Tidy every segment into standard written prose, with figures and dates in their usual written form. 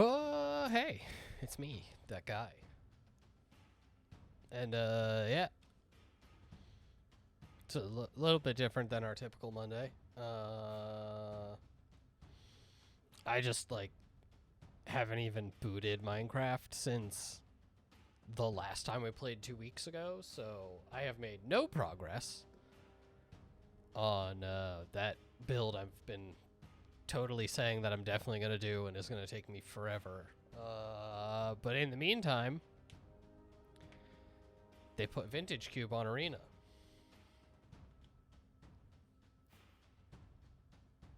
Oh, hey, it's me, that guy. And, yeah, it's a little bit different than our typical Monday. I just, like, haven't even booted Minecraft since the last time we played 2 weeks ago, so I have made no progress on, that build I've been totally saying that I'm definitely going to do and is going to take me forever. But in the meantime, they put Vintage Cube on Arena.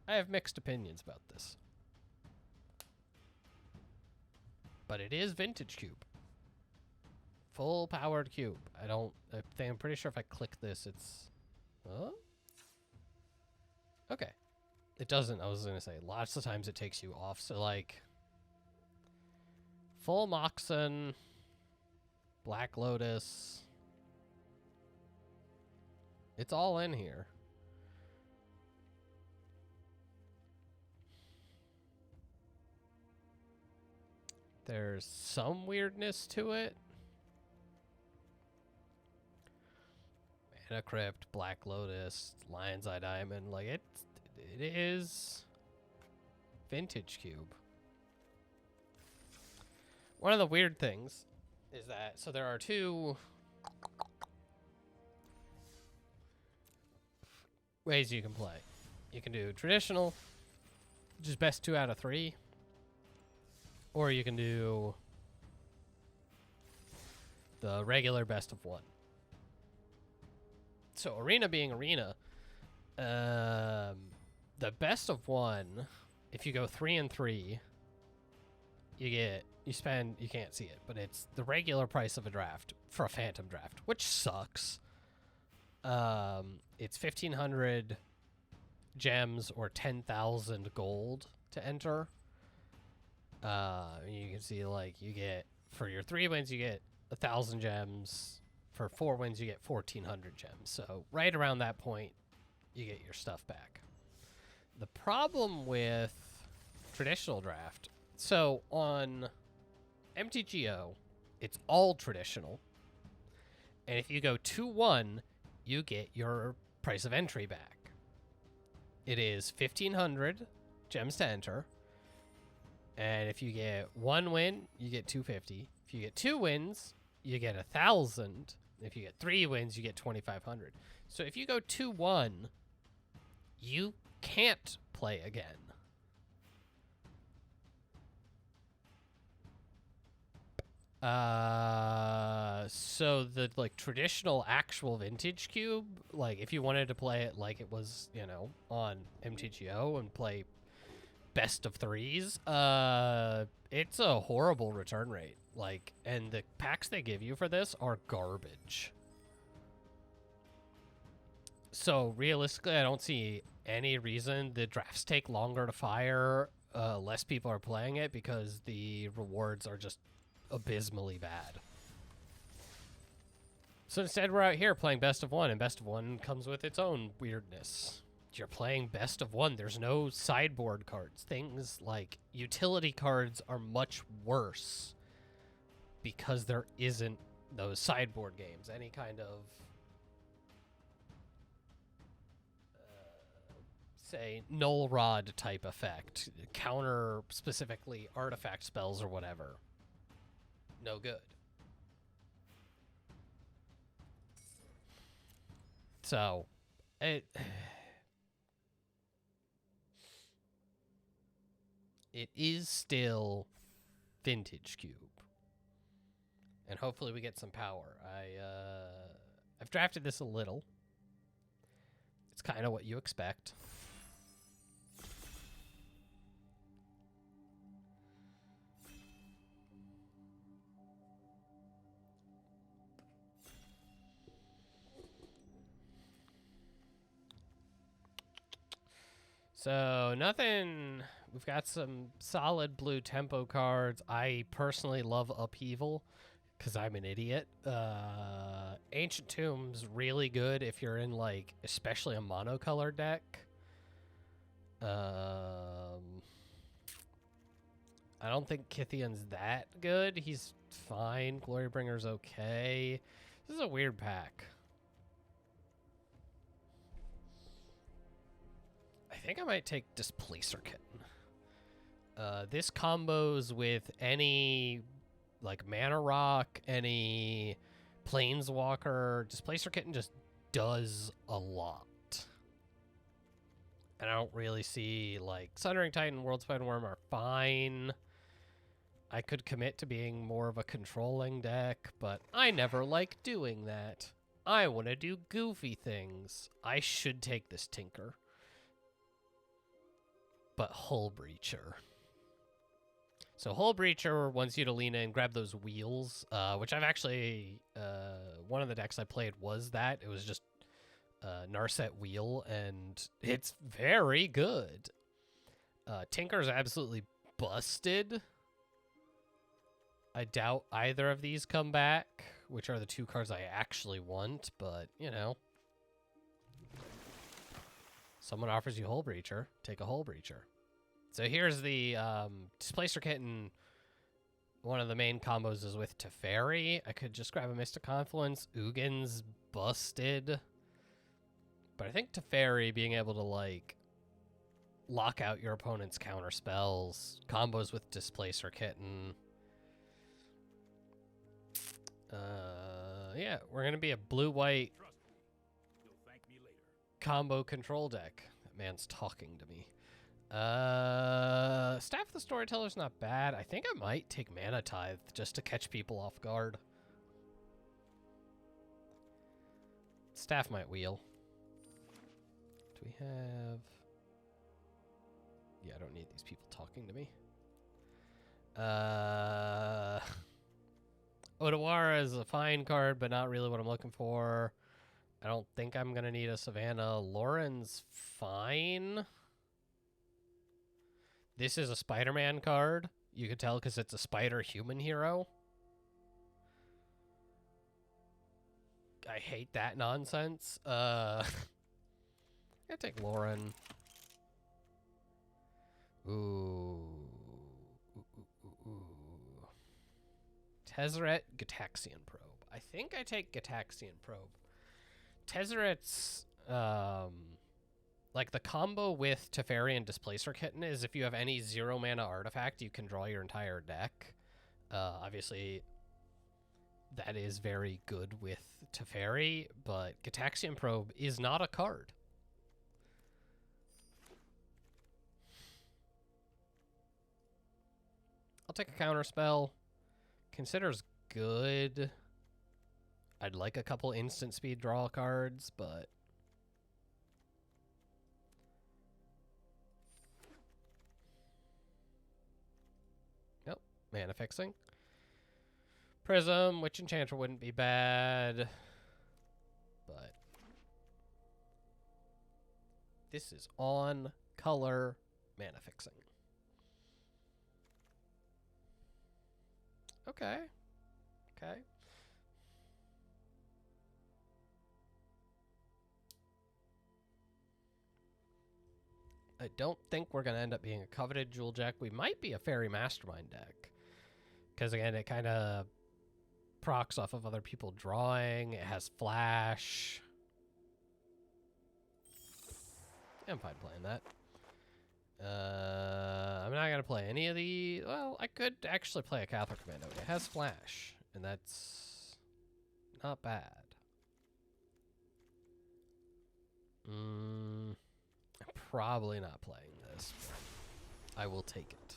I have mixed opinions about this. But it is Vintage Cube. Full powered cube. I'm pretty sure if I click this, it's... Huh? Okay. It doesn't, I was going to say, lots of times it takes you off. So, like, full Moxen, Black Lotus. It's all in here. There's some weirdness to it. Mana Crypt, Black Lotus, Lion's Eye Diamond. Like, it is Vintage Cube. One of the weird things is that, so there are two ways you can play. You can do traditional, which is best 2 out of 3. Or you can do the regular best of 1. So arena being arena, the best of 1, if you go 3 and 3, you can't see it, but it's the regular price of a draft for a phantom draft, which sucks. It's 1,500 gems or 10,000 gold to enter. You can see, like, you get, for your 3 wins, you get 1,000 gems. For 4 wins, you get 1,400 gems. So right around that point, you get your stuff back. The problem with traditional draft, so on MTGO, it's all traditional. And if you go 2-1, you get your price of entry back. It is 1,500 gems to enter. And if you get 1 win, you get 250. If you get 2 wins, you get 1,000. If you get 3 wins, you get 2,500. So if you go 2-1, you can't play again. So the, like, traditional actual Vintage Cube, like, if you wanted to play it like it was, you know, on MTGO and play best of 3s, it's a horrible return rate. Like, and the packs they give you for this are garbage. So realistically, I don't see any reason the drafts take longer to fire, less people are playing it, because the rewards are just abysmally bad. So instead, we're out here playing best of 1, and best of 1 comes with its own weirdness. You're playing best of 1. There's no sideboard cards. Things like utility cards are much worse because there isn't those sideboard games. Any kind of, say, null rod type effect, counter specifically artifact spells or whatever. No good. So, it is still Vintage Cube. And hopefully we get some power. I've drafted this a little. It's kind of what you expect. So nothing. We've got some solid blue tempo cards. I personally love Upheaval because I'm an idiot. Ancient Tomb's really good if you're in, like, especially a monocolor deck. I don't think Kithian's that good. He's fine. Glorybringer's okay. This is a weird pack. I think I might take Displacer Kitten. This combos with any, like, Mana Rock, any Planeswalker. Displacer Kitten just does a lot. And I don't really see, like, Sundering Titan, World Spine Worm are fine. I could commit to being more of a controlling deck, but I never like doing that. I want to do goofy things. I should take this Tinker. But Hull Breacher. So Hull Breacher wants you to lean in, grab those wheels, which I've actually, one of the decks I played was that. It was just Narset Wheel, and it's very good. Tinker's absolutely busted. I doubt either of these come back, which are the two cards I actually want, but, you know. Someone offers you Hull Breacher, take a Hull Breacher. So here's the Displacer Kitten. One of the main combos is with Teferi. I could just grab a Mystic Confluence. Ugin's busted. But I think Teferi being able to, like, lock out your opponent's counter spells, combos with Displacer Kitten. Yeah, we're going to be a blue-white combo control deck. That man's talking to me. Staff of the Storyteller's not bad. I think I might take Mana Tithe just to catch people off guard. Staff might wheel. Do we have... Yeah, I don't need these people talking to me. Otawara is a fine card, but not really what I'm looking for. I don't think I'm going to need a Savannah. Lauren's fine. This is a Spider-Man card. You can tell because it's a spider-human hero. I hate that nonsense. I'm gonna take Lauren. Ooh. Tezzeret, Gitaxian Probe. I think I take Gitaxian Probe. Tezzeret's, like, the combo with Teferi and Displacer Kitten is if you have any 0-mana artifact, you can draw your entire deck. Obviously, that is very good with Teferi, but Gitaxian Probe is not a card. I'll take a counterspell. Consider's good. I'd like a couple instant speed draw cards, but... Nope. Mana fixing. Prism, Witch Enchanter wouldn't be bad. But... this is on color mana fixing. Okay. Okay. I don't think we're going to end up being a coveted Jewel Jack. We might be a Fairy Mastermind deck. Because, again, it kind of procs off of other people drawing. It has flash. I'm fine playing that. I'm not going to play any of the... Well, I could actually play a Catholic Commando. It has flash, and that's not bad. I'm probably not playing this. I will take it.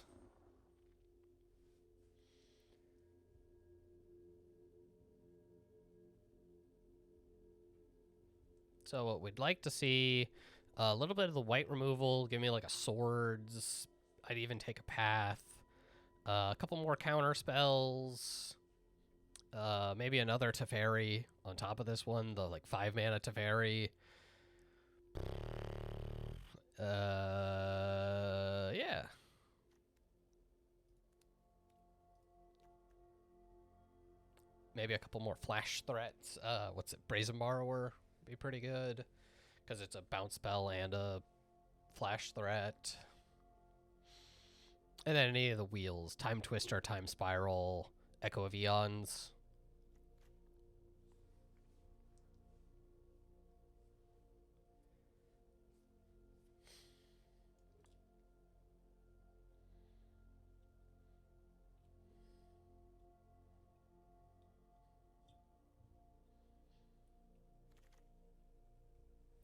So what we'd like to see... a little bit of the white removal. Give me like a swords. I'd even take a path. A couple more counter spells. Maybe another Teferi on top of this one. The like 5-mana Teferi. Yeah. Maybe a couple more flash threats. What's it? Brazen Borrower would be pretty good. Because it's a bounce spell and a flash threat. And then any of the wheels, Time Twister, Time Spiral, Echo of Eons.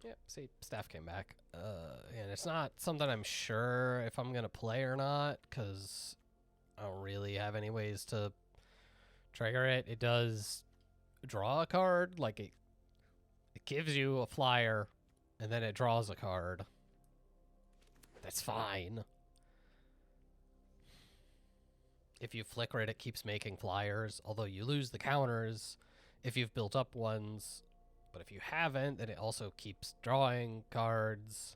Yep, see, staff came back. And it's not something I'm sure if I'm going to play or not, because I don't really have any ways to trigger it. It does draw a card, like it gives you a flyer, and then it draws a card. That's fine. If you flicker it, it keeps making flyers, although you lose the counters if you've built up ones. But if you haven't, then it also keeps drawing cards.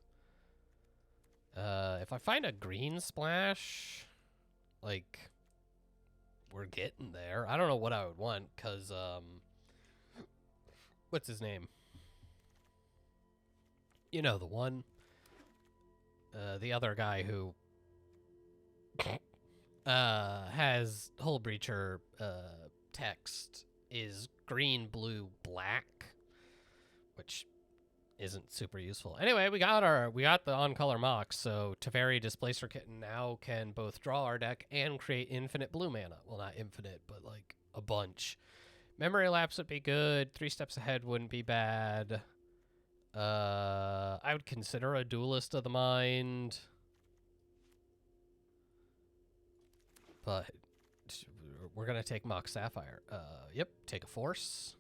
If I find a green splash, like, we're getting there. I don't know what I would want, because, what's his name? You know, the one. The other guy who has Hull Breacher text is green, blue, black, which isn't super useful. Anyway, we got the on-color Mox, so Teferi Displacer Kitten now can both draw our deck and create infinite blue mana. Well, not infinite, but like a bunch. Memory Lapse would be good. 3 Steps Ahead wouldn't be bad. I would consider a Duelist of the Mind. But we're going to take Mox Sapphire. Yep, take a Force.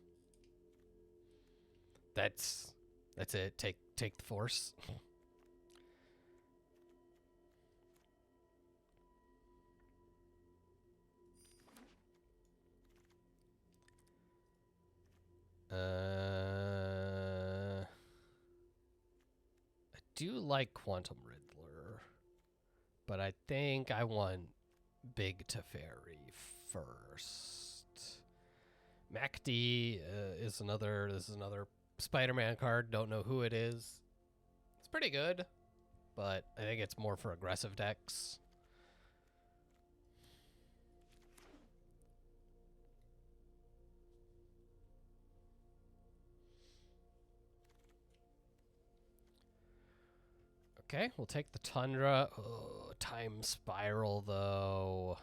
That's it. Take the Force. I do like Quantum Riddler, but I think I want Big Teferi first. MacD is another. This is another Spider-Man card. Don't know who it is. It's pretty good, but I think it's more for aggressive decks. Okay, we'll take the Tundra. Oh, Time Spiral, though.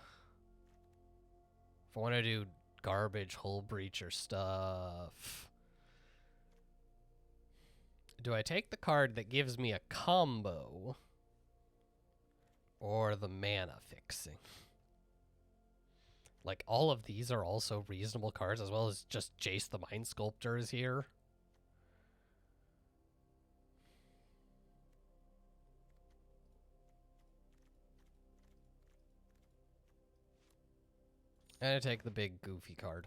If I want to do garbage Hull Breacher stuff, do I take the card that gives me a combo or the mana fixing? Like, all of these are also reasonable cards, as well as just Jace the Mind Sculptor is here. And I take the big goofy card,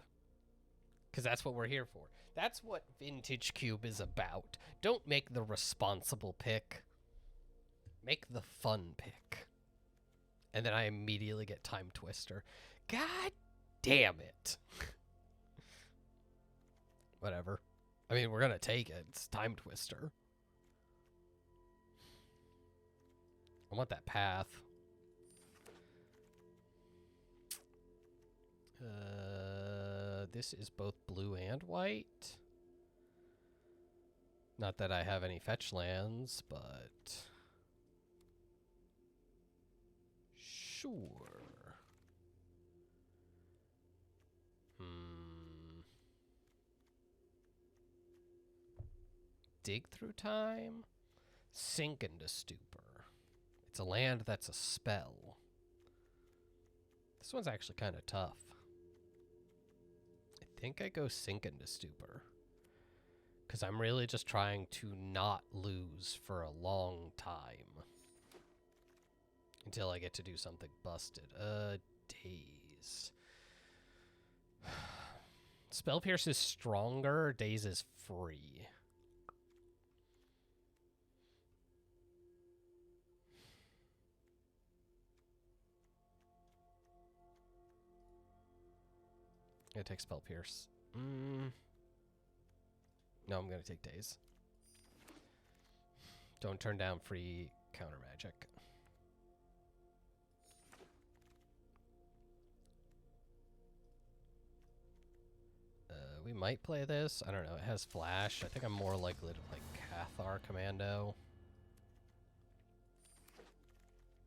because that's what we're here for. That's what Vintage Cube is about. Don't make the responsible pick. Make the fun pick. And then I immediately get Time Twister. God damn it. Whatever. I mean, we're going to take it. It's Time Twister. I want that path. This is both blue and white. Not that I have any fetch lands, but sure. Dig Through Time? Sink into Stupor. It's a land that's a spell. This one's actually kind of tough. I think I go Sink into Stupor, because I'm really just trying to not lose for a long time until I get to do something busted. Daze. Spell Pierce is stronger. Daze is free. I'm going to take Spell Pierce. No, I'm going to take Daze. Don't turn down free counter magic. might play this. I don't know. It has flash. I think I'm more likely to play Cathar Commando.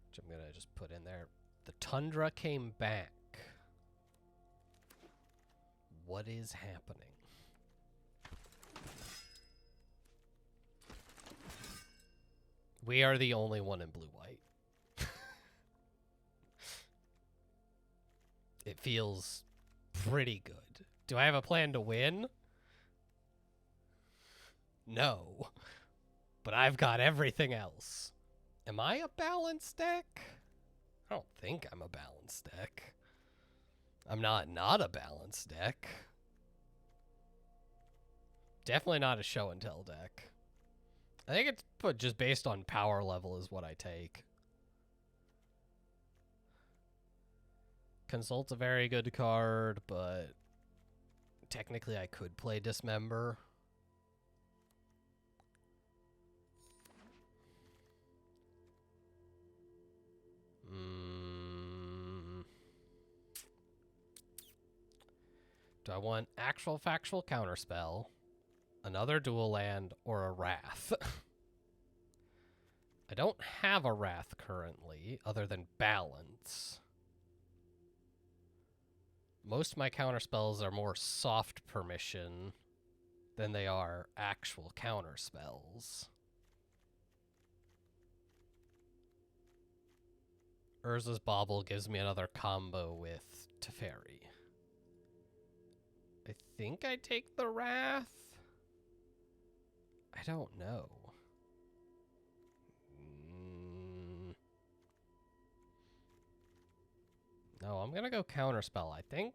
Which I'm going to just put in there. The Tundra came back. What is happening? We are the only one in blue-white. It feels pretty good. Do I have a plan to win? No. But I've got everything else. Am I a balanced deck? I don't think I'm a balanced deck. I'm not a balanced deck. Definitely not a show and tell deck. I think it's put just based on power level is what I take. Consult's a very good card, but technically I could play Dismember. Do I want actual factual counterspell, another dual land, or a Wrath? I don't have a Wrath currently, other than Balance. Most of my counterspells are more soft permission than they are actual counterspells. Urza's Bauble gives me another combo with Teferi. I think I take the Wrath? I don't know. No, I'm gonna go Counterspell, I think.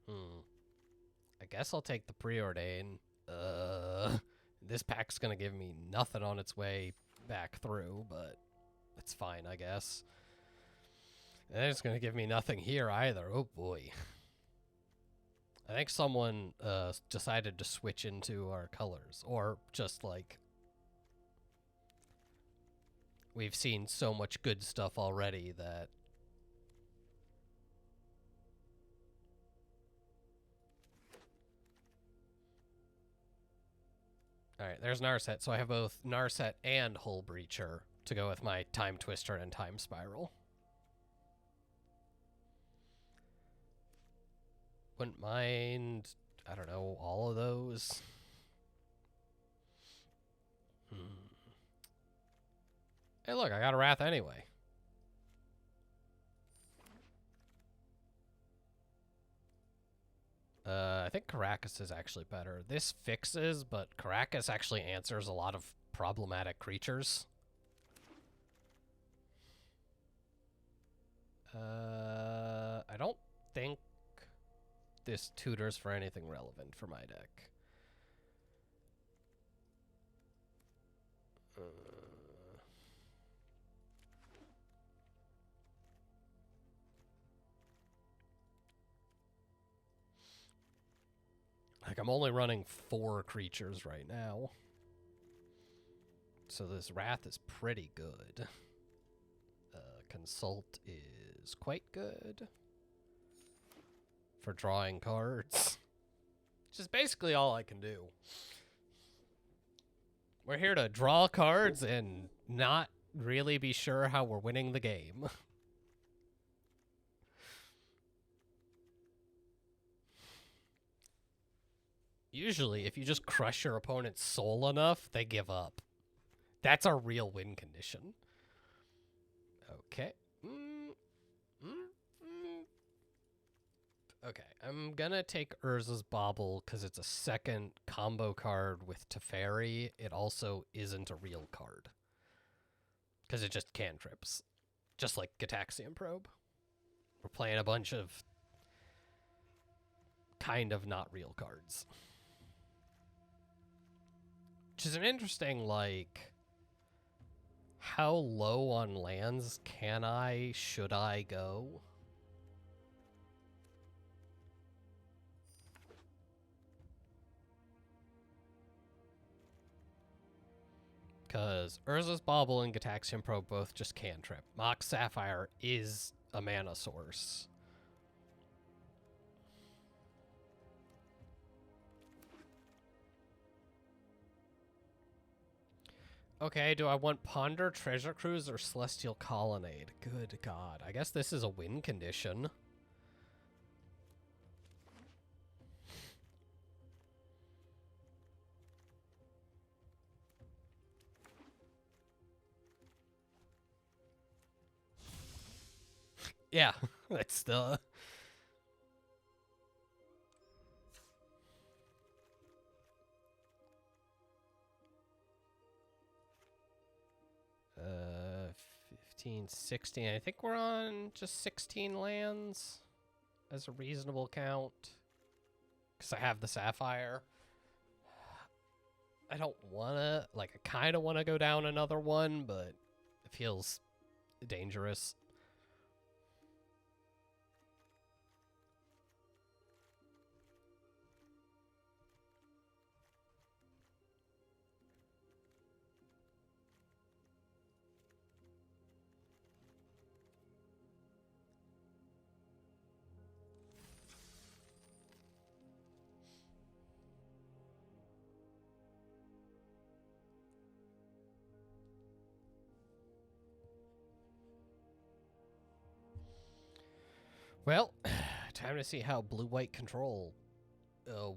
I guess I'll take the Preordain. This pack's gonna give me nothing on its way back through, but it's fine, I guess. And it's gonna give me nothing here either. Oh boy. I think someone decided to switch into our colors, or just like we've seen so much good stuff already that alright, there's Narset, so I have both Narset and Hull Breacher to go with my Time Twister and Time Spiral. Wouldn't mind, I don't know, all of those. Hey look, I got a Wrath anyway. I think Caracas is actually better. This fixes, but Caracas actually answers a lot of problematic creatures. I don't think this tutors for anything relevant for my deck. Like, I'm only running 4 creatures right now. So this Wrath is pretty good. Consult is quite good for drawing cards. Which is basically all I can do. We're here to draw cards and not really be sure how we're winning the game. Usually, if you just crush your opponent's soul enough, they give up. That's our real win condition. Okay. Okay, I'm gonna take Urza's Bauble because it's a second combo card with Teferi. It also isn't a real card. Because it just cantrips. Just like Gitaxian Probe. We're playing a bunch of kind of not real cards. Which is an interesting, like, how low on lands should I go? Because Urza's Bauble and Gitaxian Probe both just cantrip. Mox Sapphire is a mana source. Okay, do I want Ponder, Treasure Cruise, or Celestial Colonnade? Good God. I guess this is a win condition. Yeah, that's the... Uh, 15, 16. I think we're on just 16 lands as a reasonable count. Because I have the Sapphire. I don't want to... Like, I kind of want to go down another one, but it feels dangerous. Well, time to see how blue-white control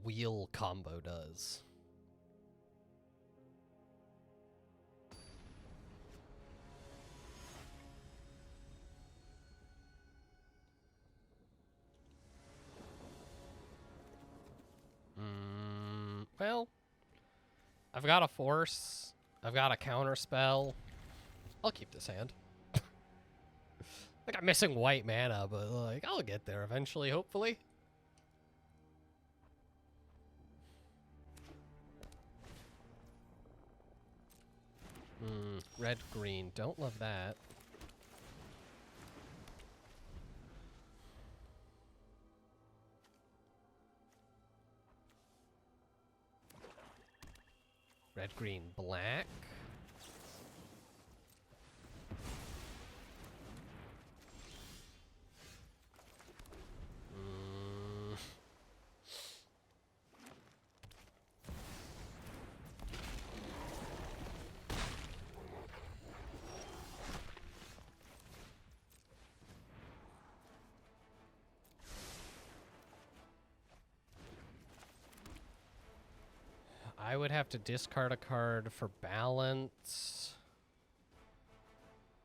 wheel combo does. Well, I've got a force. I've got a counter spell. I'll keep this hand. Like, I'm missing white mana, but, like, I'll get there eventually, hopefully. Red, green. Don't love that. Red, green, black. I would have to discard a card for balance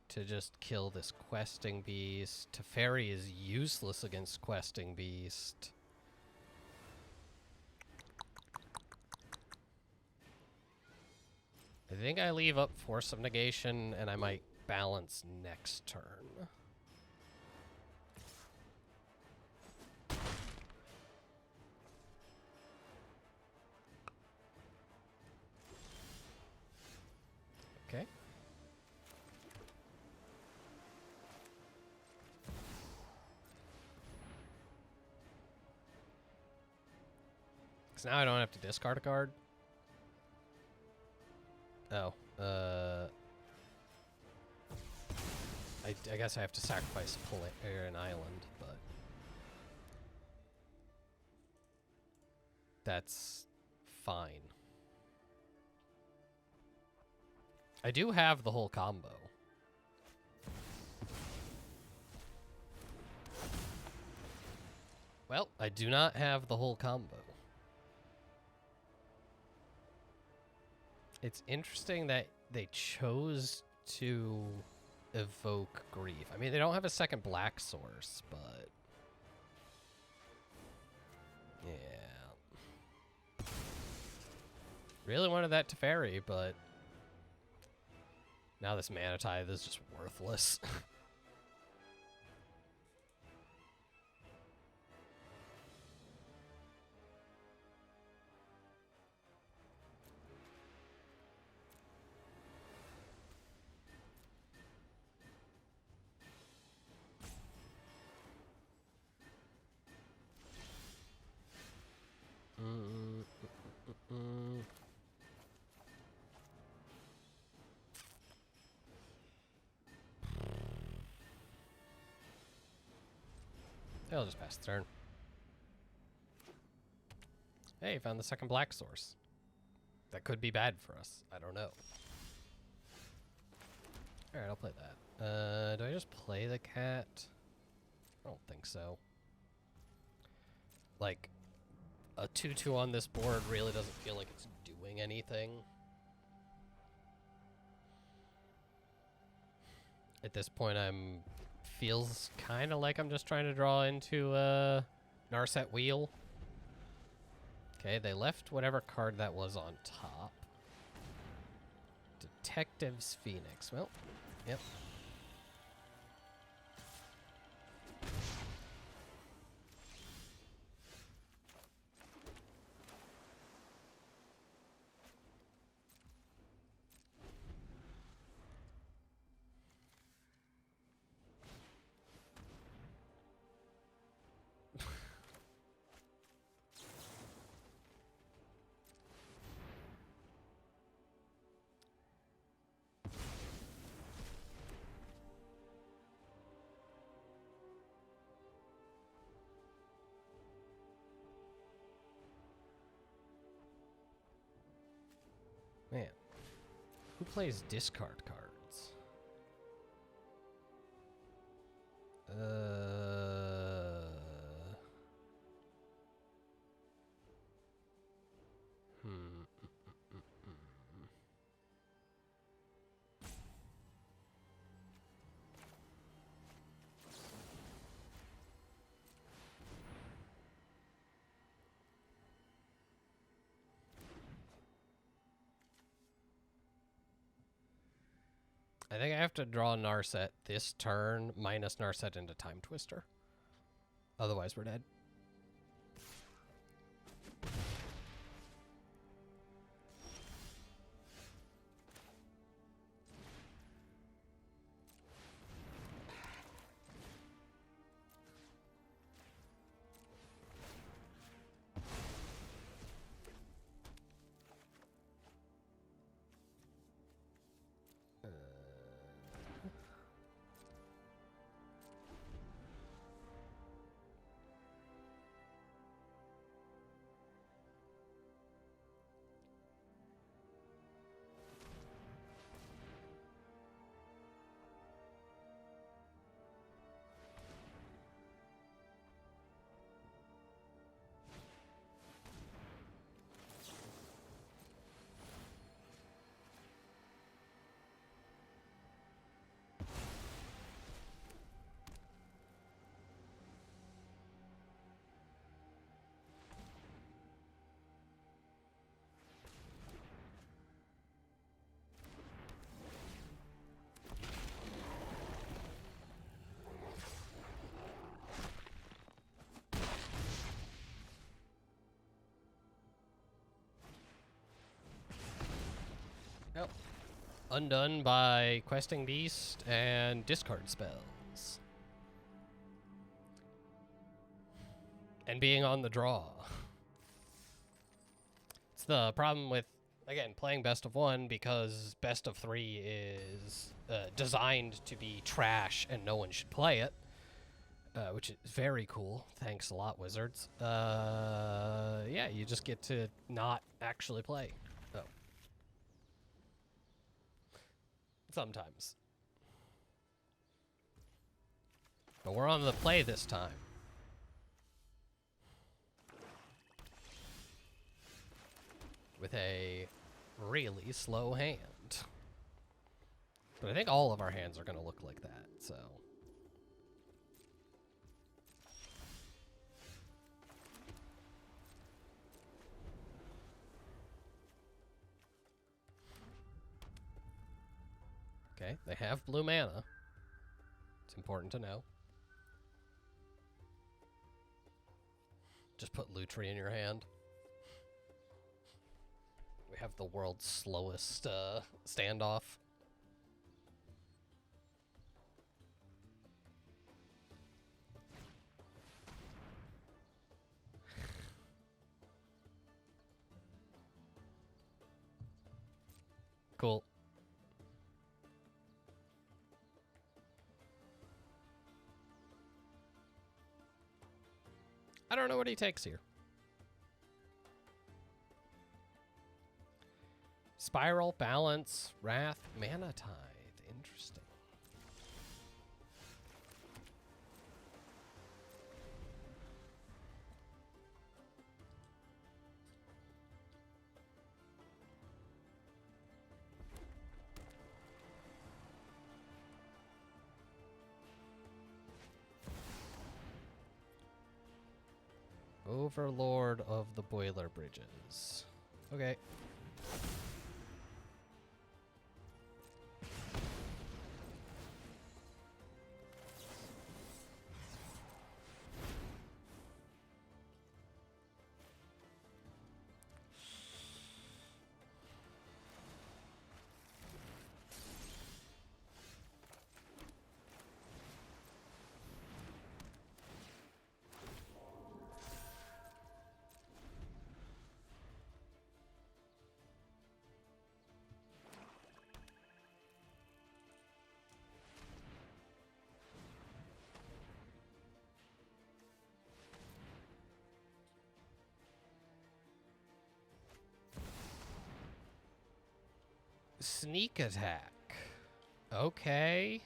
to just kill this Questing Beast. Teferi is useless against Questing Beast. I think I leave up Force of Negation, and I might balance next turn. Okay. Because now I don't have to discard a card. Oh. I guess I have to sacrifice an island, but... That's fine. I do have the whole combo. Well, I do not have the whole combo. It's interesting that they chose to evoke Grief. I mean, they don't have a second black source, but... Yeah. Really wanted that Teferi, but... Now this Mana Tithe is just worthless. I'll just pass the turn. Hey, found the second black source. That could be bad for us. I don't know. Alright, I'll play that. Do I just play the cat? I don't think so. Like, a 2-2 on this board really doesn't feel like it's doing anything. At this point, feels kind of like I'm just trying to draw into Narset Wheel. Okay, they left whatever card that was on top. Detective's Phoenix. Well, yep. Man, who plays discard cards? I think I have to draw Narset this turn, minus Narset into Time Twister. Otherwise, we're dead. Yep. Undone by Questing Beast and discard spells. And being on the draw. It's the problem with, again, playing best of one, because best of three is designed to be trash and no one should play it. Which is very cool. Thanks a lot, Wizards. Yeah, you just get to not actually play. Oh. Sometimes. But we're on the play this time. With a really slow hand. But I think all of our hands are going to look like that, so... Okay, they have blue mana. It's important to know. Just put Lutri in your hand. We have the world's slowest standoff. Cool. I don't know what he takes here. Spiral, Balance, Wrath, Mana Tithe. Interesting. Overlord of the Boiler Bridges. Okay. Sneak attack. Okay.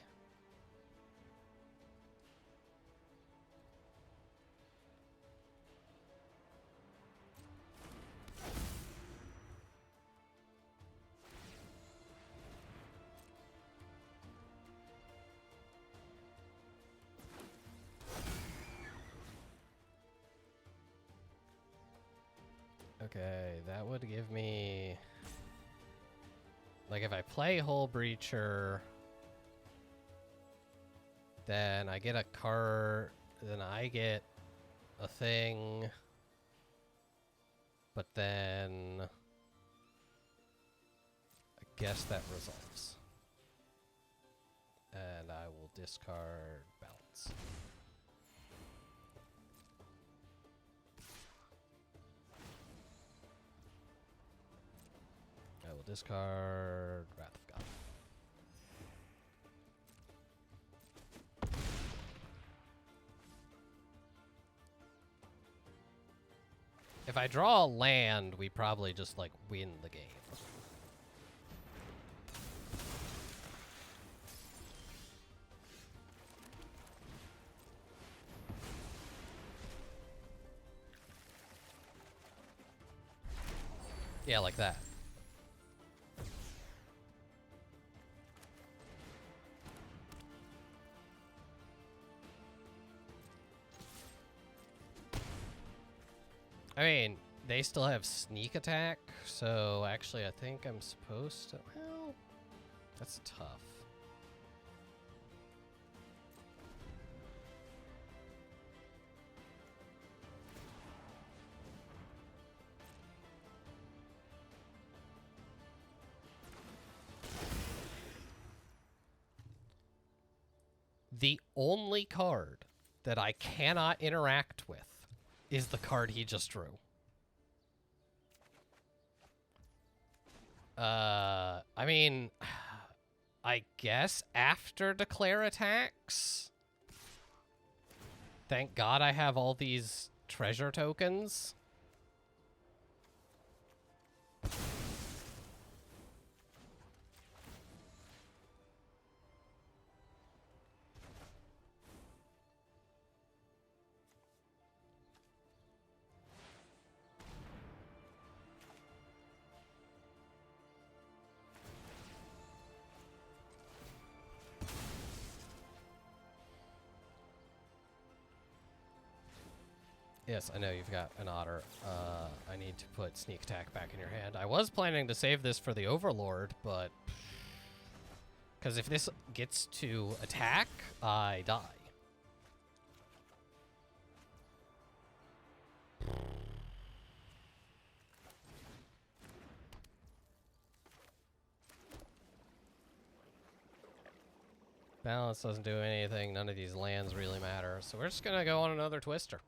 Okay, that would give me... Like, if I play Hull Breacher, then I get a card, then I get a thing, but then I guess that resolves. And I will discard Balance. I will discard Wrath of God. If I draw a land, we probably just, like, win the game. Yeah, like that. I mean, they still have sneak attack, so actually I think I'm supposed to... Well, that's tough. The only card that I cannot interact with is the card he just drew. I mean, I guess after declare attacks. Thank God I have all these treasure tokens. Yes, I know you've got an otter. I need to put sneak attack back in your hand. I was planning to save this for the Overlord, but... Because if this gets to attack, I die. Balance doesn't do anything. None of these lands really matter. So we're just going to go on another Twister.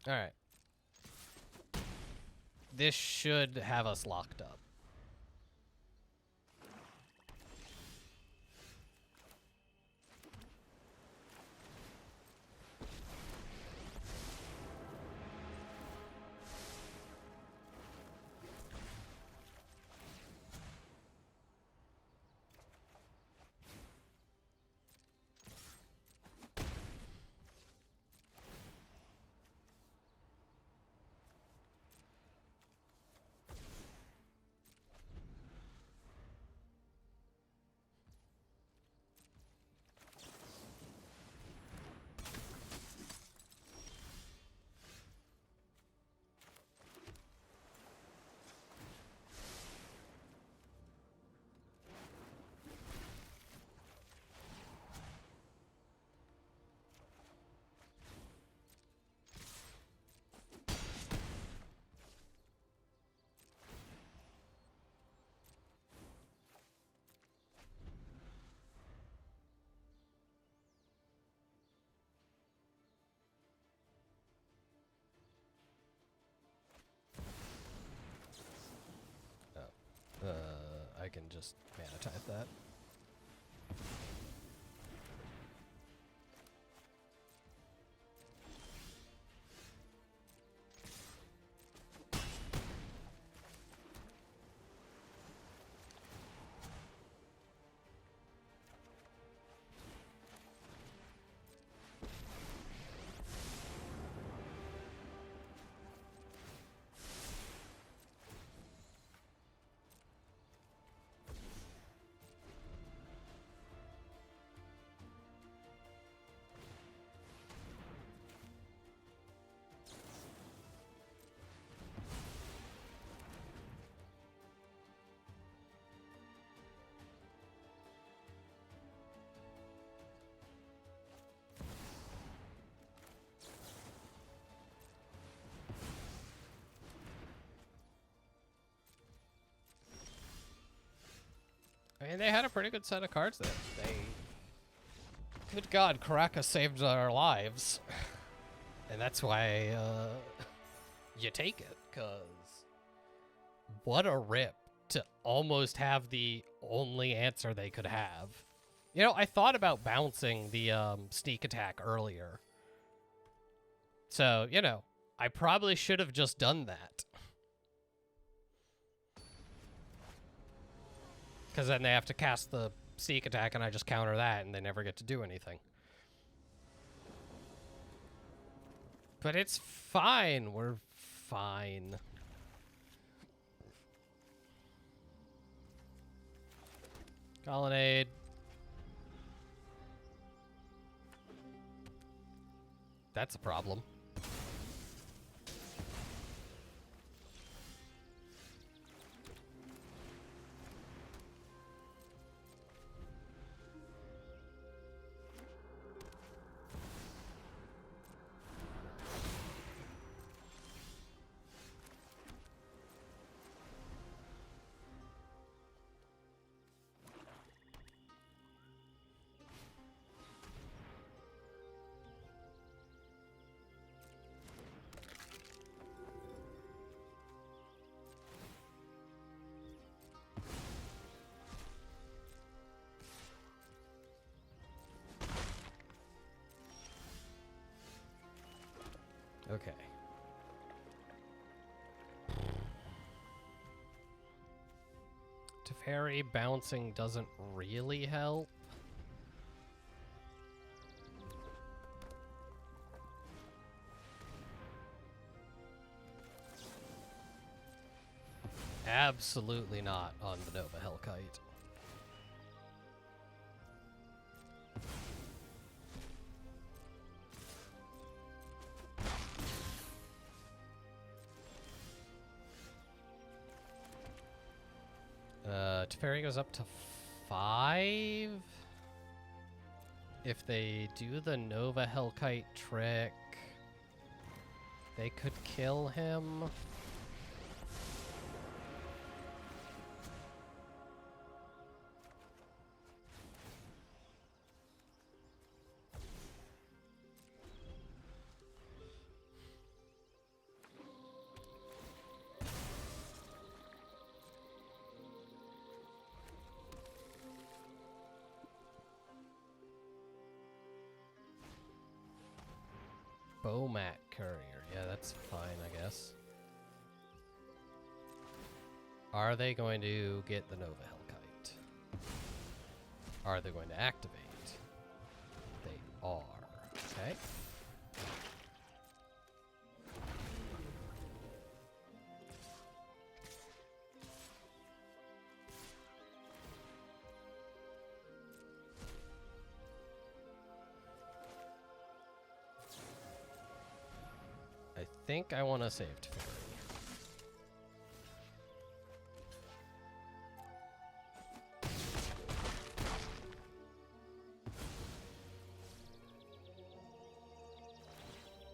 All right. This should have us locked up. I can just mana type that. I mean, they had a pretty good set of cards there. Good God, Karaka saved our lives. And that's why you take it, because what a rip to almost have the only answer they could have. You know, I thought about bouncing the sneak attack earlier. So, you know, I probably should have just done that. Because then they have to cast the sneak attack and I just counter that and they never get to do anything. But it's fine. We're fine. Colonnade. That's a problem. Okay. Teferi bouncing doesn't really help. Absolutely not on the Nova Hellkite. Teferi goes up to 5. If they do the Nova Hellkite trick, they could kill him. Bomat Courier. Yeah, that's fine, I guess. Are they going to get the Nova Hellkite? Are they going to activate? They are. Okay. I think I want to save Teferi.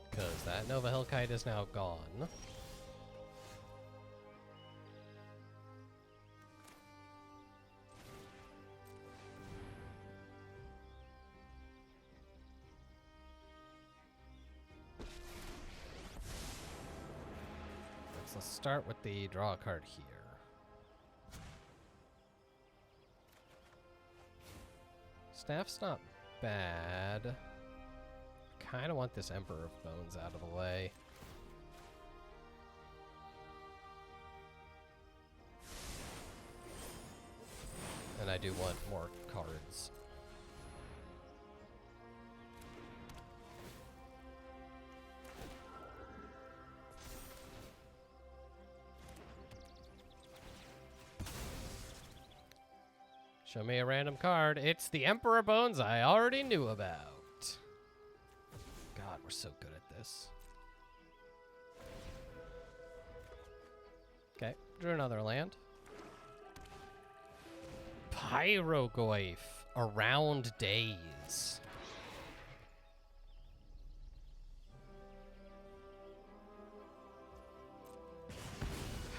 Because that Nova Hellkite is now gone. Let's start with the draw card here. Staff's not bad. Kind of want this Emperor of Bones out of the way. And I do want more cards. Show me a random card. It's the Emperor Bones I already knew about. God, we're so good at this. Okay, drew another land. Pyrogoyf, Around Days.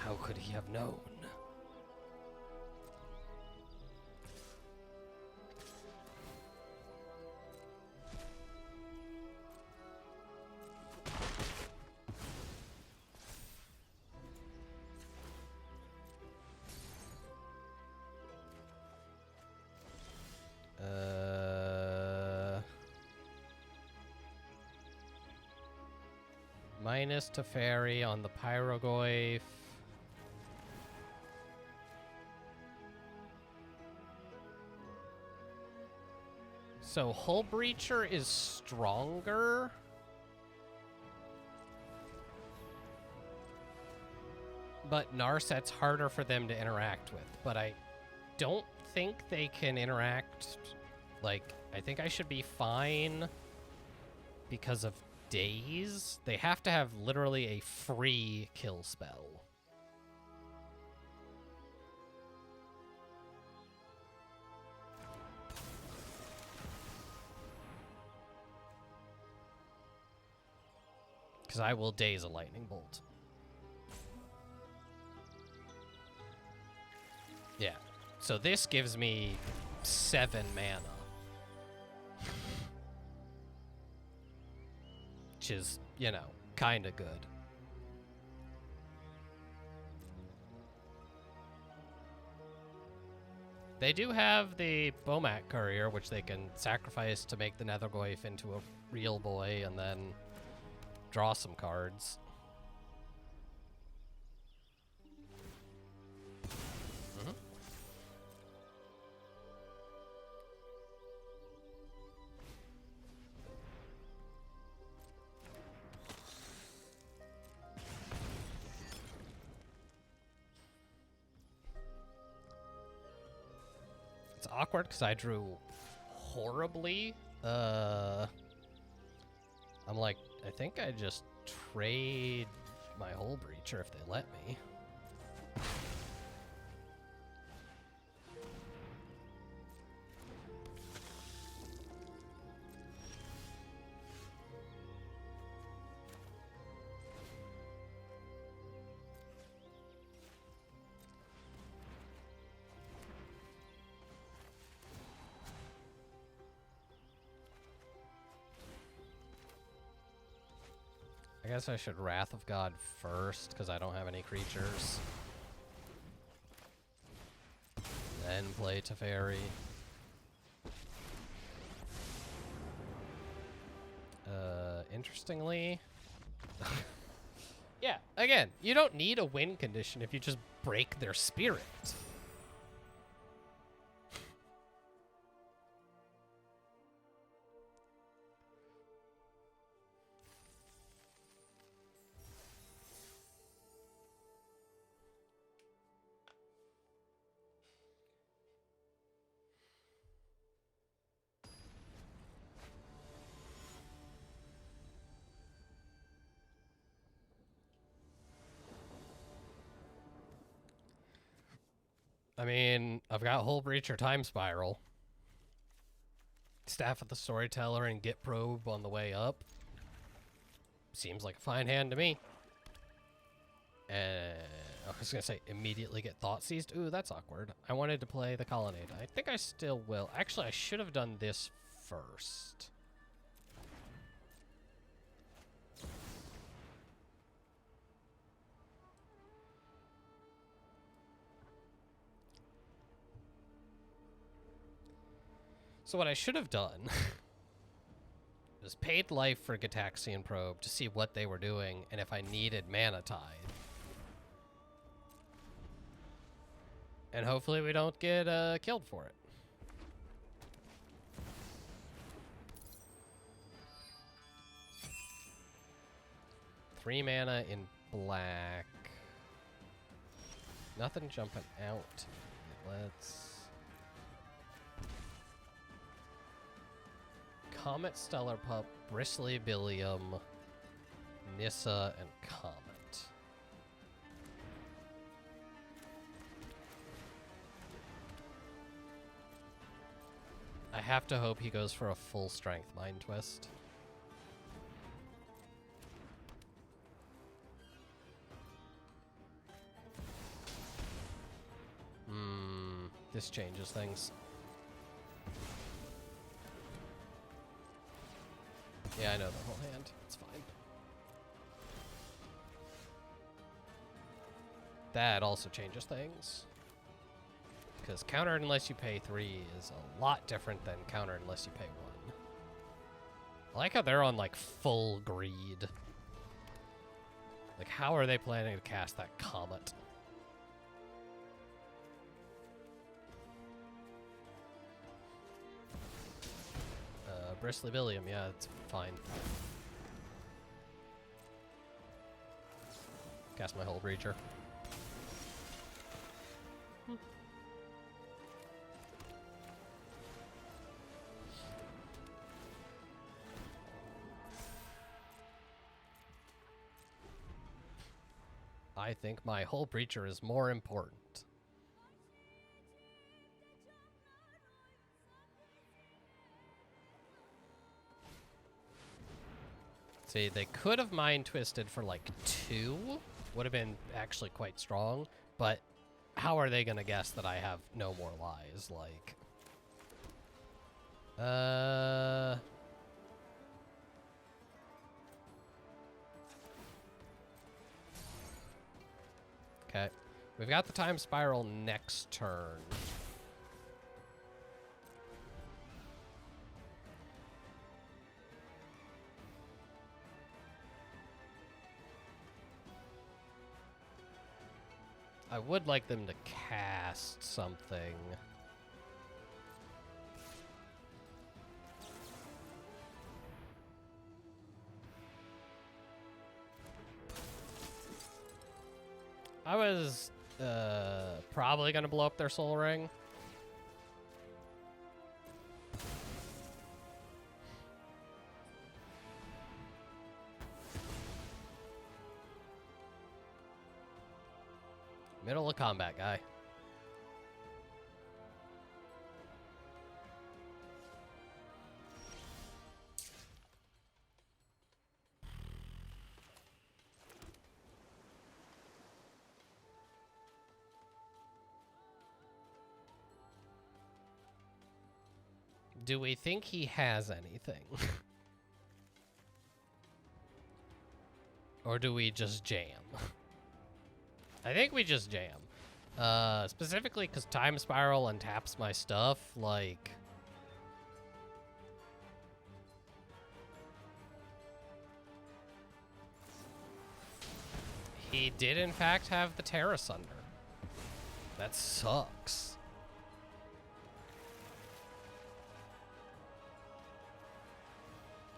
How could he have known? Minus Teferi on the Pyrogoyf. So Hull Breacher is stronger. But Narset's harder for them to interact with. But I don't think they can interact. Like, I think I should be fine because of days. They have to have literally a free kill spell. Because I will daze a lightning bolt. Yeah. So this gives me 7 mana. Which is, you know, kind of good. They do have the Bomat Courier, which they can sacrifice to make the Nethergoyf into a real boy and then draw some cards. It's awkward because I drew horribly. I'm like, I think I just trade my Hull Breacher if they let me. I guess I should Wrath of God first, because I don't have any creatures. Then play Teferi. Interestingly... yeah, again, you don't need a win condition if you just break their spirit. I mean, I've got Hull Breacher Time Spiral. Staff of the Storyteller and Git Probe on the way up. Seems like a fine hand to me. I was going to say, immediately get Thought Seized. Ooh, that's awkward. I wanted to play the Colonnade. I think I still will. Actually, I should have done this first. So what I should have done was paid life for Gitaxian Probe to see what they were doing and if I needed Mana Tide. And hopefully we don't get killed for it. Three mana in black. Nothing jumping out. Let's... Comet, Stellar Pup, Bristly Billiam, Nissa, and Comet. I have to hope he goes for a full strength Mind Twist. This changes things. Yeah, I know the whole hand. It's fine. That also changes things. Because countered unless you pay 3 is a lot different than countered unless you pay 1. I like how they're on, like, full greed. Like, how are they planning to cast that Comet? Bristly Billiam, yeah, it's fine. Cast my Hull Breacher. I think my Hull Breacher is more important. See, they could have Mind Twisted for like 2. Would have been actually quite strong. But how are they going to guess that I have no more lies? Like... Okay. We've got the Time Spiral next turn. I would like them to cast something. I was probably going to blow up their Soul Ring. Middle of combat, guy. Do we think he has anything? Or do we just jam? I think we just jam. Specifically because Time Spiral untaps my stuff, like... He did, in fact, have the Terra Sunder. That sucks.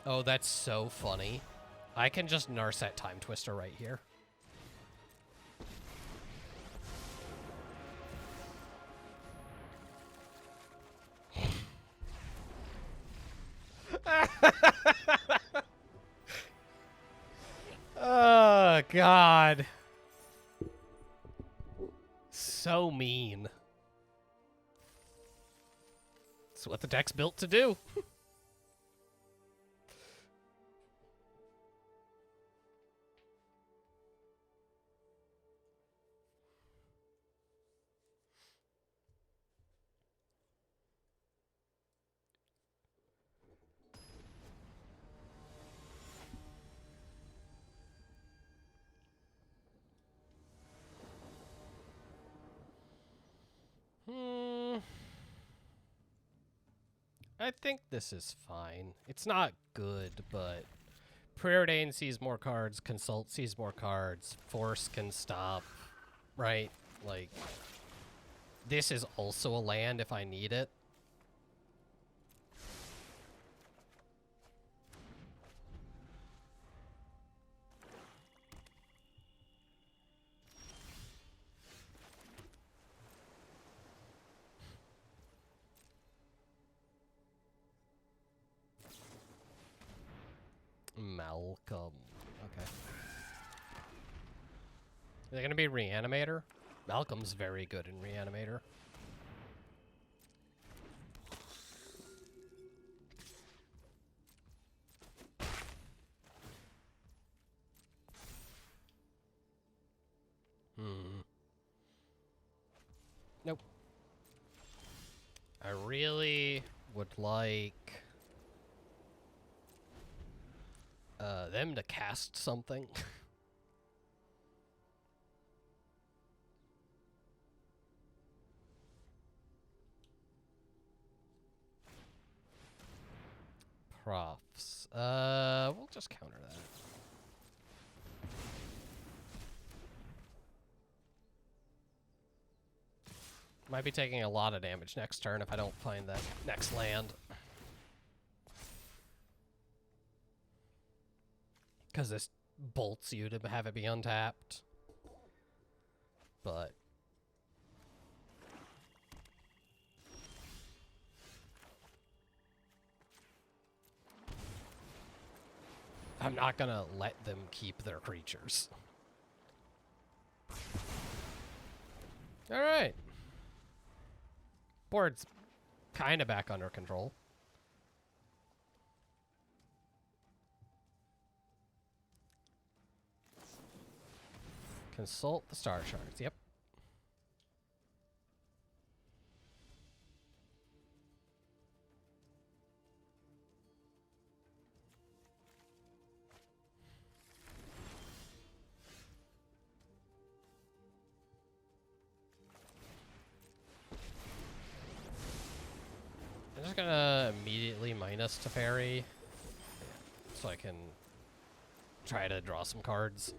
Oh, that's so funny. I can just Narset Time Twister right here. Oh, God. So mean. It's what the deck's built to do. I I think this is fine. It's not good, but Preordain sees more cards, Consult sees more cards, Force can stop, right? Like, this is also a land if I need it. Malcolm. Okay. Is it gonna be Reanimator? Malcolm's very good in Reanimator. Nope. I really would like them to cast something. Profs. We'll just counter that. Might be taking a lot of damage next turn if I don't find that next land. Because this bolts you to have it be untapped. But I'm not gonna let them keep their creatures. Alright. Board's kind of back under control. Consult the star shards. Yep. I'm just gonna immediately minus Teferi so I can try to draw some cards.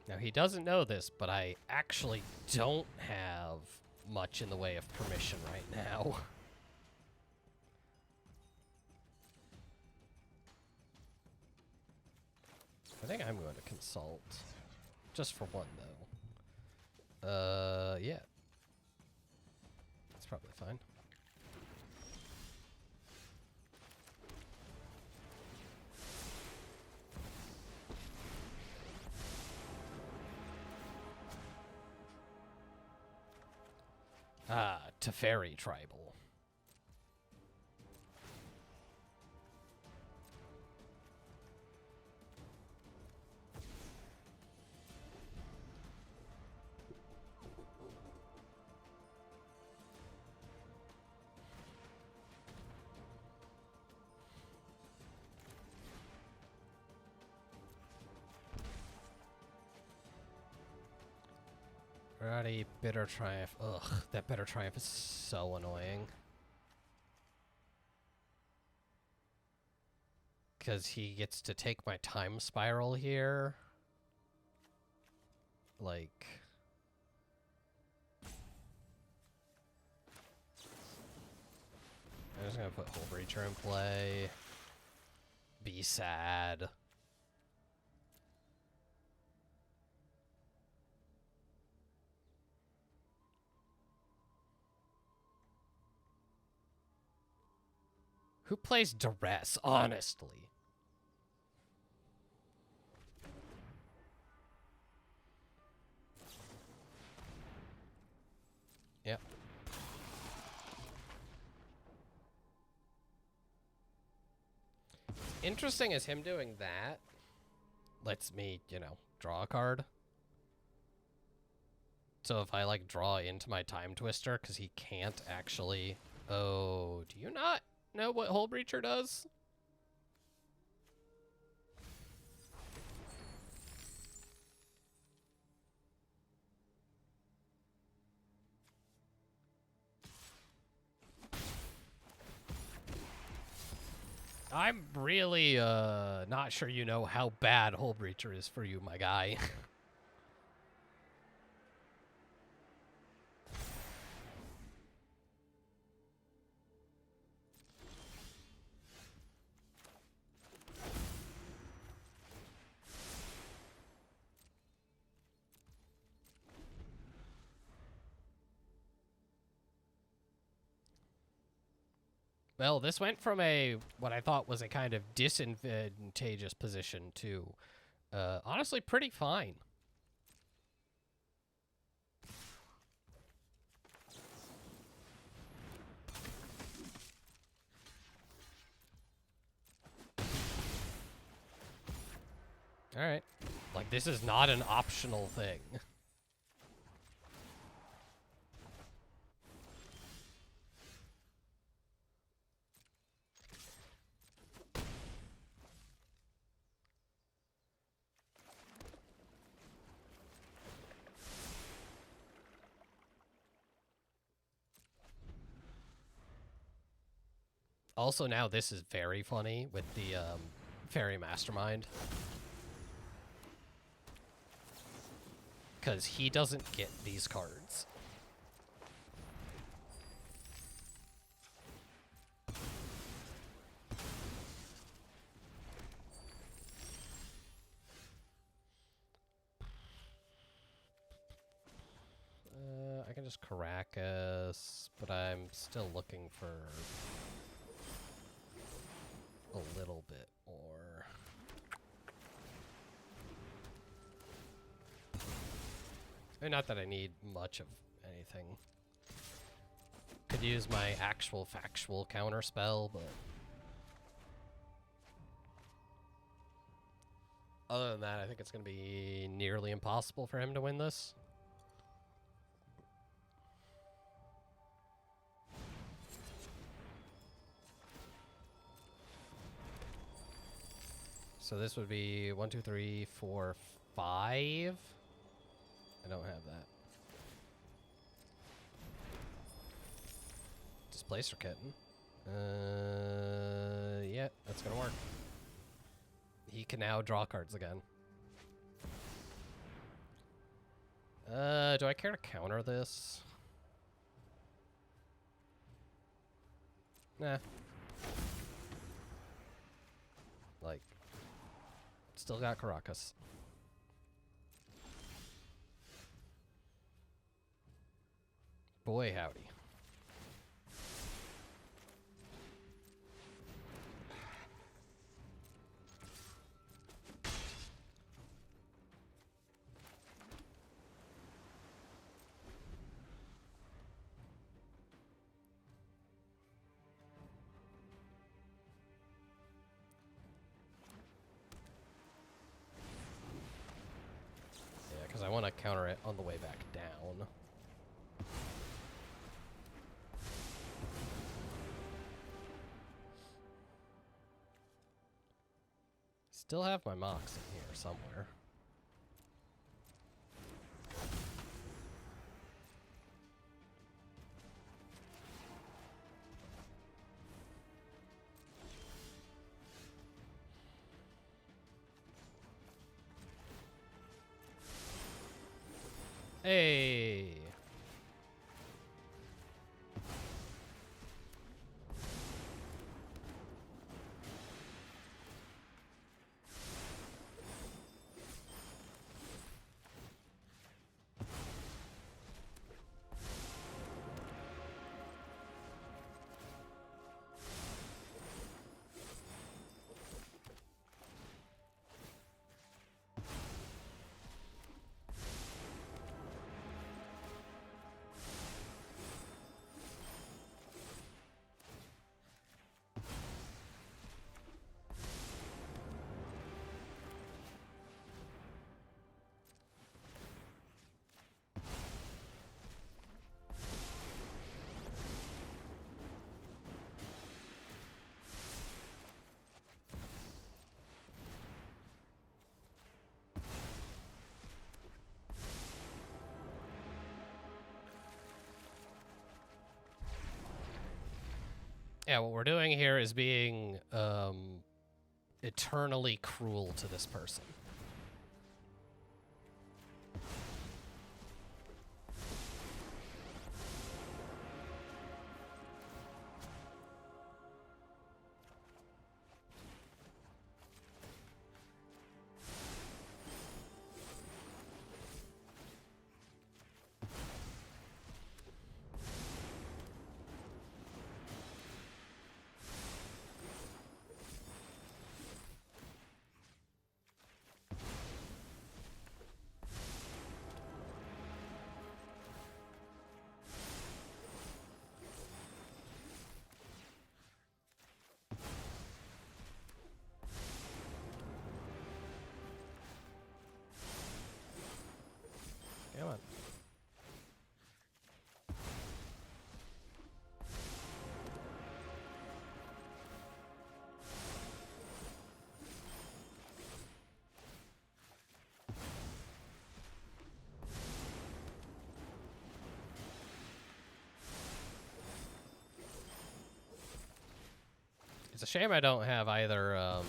Now, he doesn't know this, but I actually don't have much in the way of permission right now. I think I'm going to consult. Just for one, though. Yeah. That's probably fine. Ah, Teferi Tribal. Alrighty, Bitter Triumph. Ugh, that Bitter Triumph is so annoying. Because he gets to take my time spiral here. Like... I'm just gonna put Hull Breacher in play. Be sad. Who plays Duress, honestly? Yep. Interesting is him doing that lets me, you know, draw a card. So if I, like, draw into my Time Twister, because he can't actually... Oh, do you not know what Hull Breacher does? I'm really not sure you know how bad Hull Breacher is for you, my guy. Well, this went from what I thought was a kind of disadvantageous position to honestly pretty fine. All right. Like, this is not an optional thing. Also, now this is very funny with the Fairy Mastermind. Because he doesn't get these cards. I can just Caracas, but I'm still looking for a little bit more. Not that I need much of anything. Could use my actual factual counter spell, but other than that, I think it's going to be nearly impossible for him to win this. So this would be 1, 2, 3, 4, 5. I don't have that. Displacer Kitten. Yeah, that's gonna work. He can now draw cards again. Do I care to counter this? Nah. Like, still got Caracas. Boy, howdy. Yeah, because I want to counter it on the way back down. Still have my Mox in here somewhere. Hey! Yeah, what we're doing here is being eternally cruel to this person. Come on. It's a shame I don't have either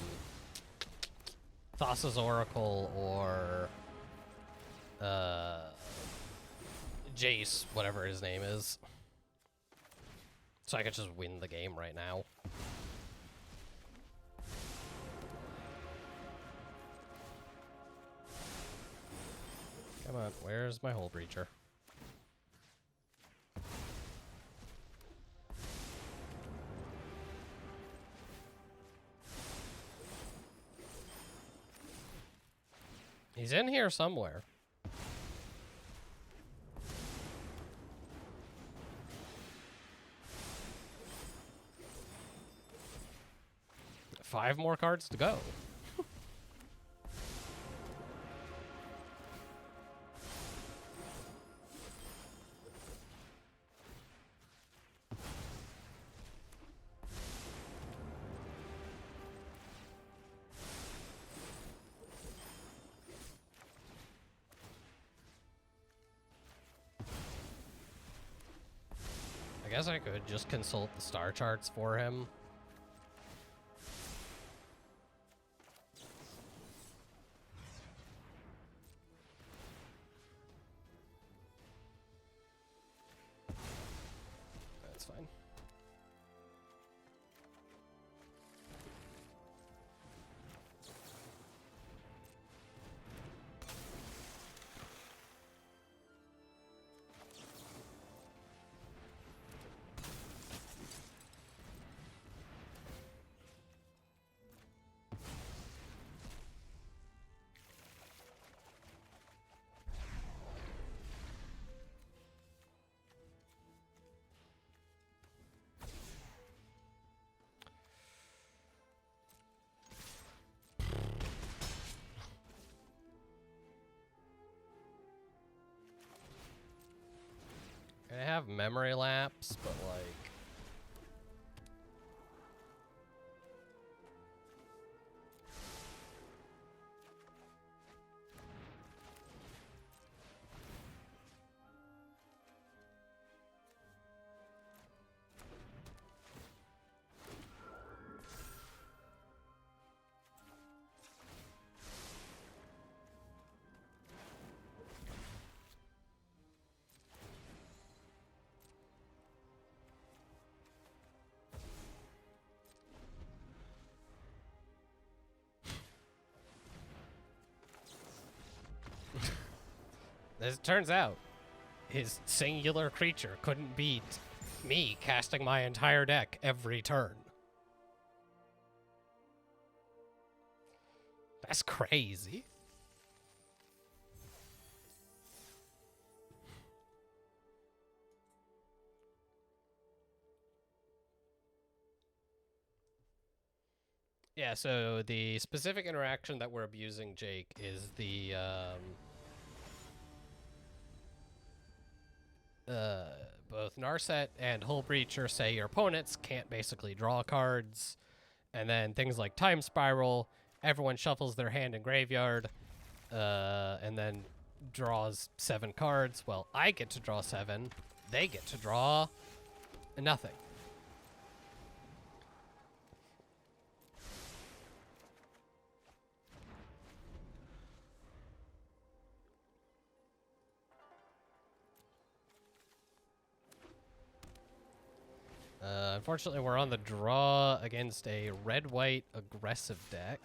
Thassa's Oracle or Jace, whatever his name is. So I could just win the game right now. Come on, where's my Hole Breacher? He's in here somewhere. Five more cards to go. I guess I could just consult the star charts for him. That's fine. I have memory lapse, but like... As it turns out, his singular creature couldn't beat me casting my entire deck every turn. That's crazy. Yeah, so the specific interaction that we're abusing Jake is the both Narset and Hull Breacher say your opponents can't basically draw cards, and then things like Time Spiral, everyone shuffles their hand in graveyard, and then draws 7 cards. Well, I get to draw 7, they get to draw nothing. Unfortunately, we're on the draw against a red-white aggressive deck.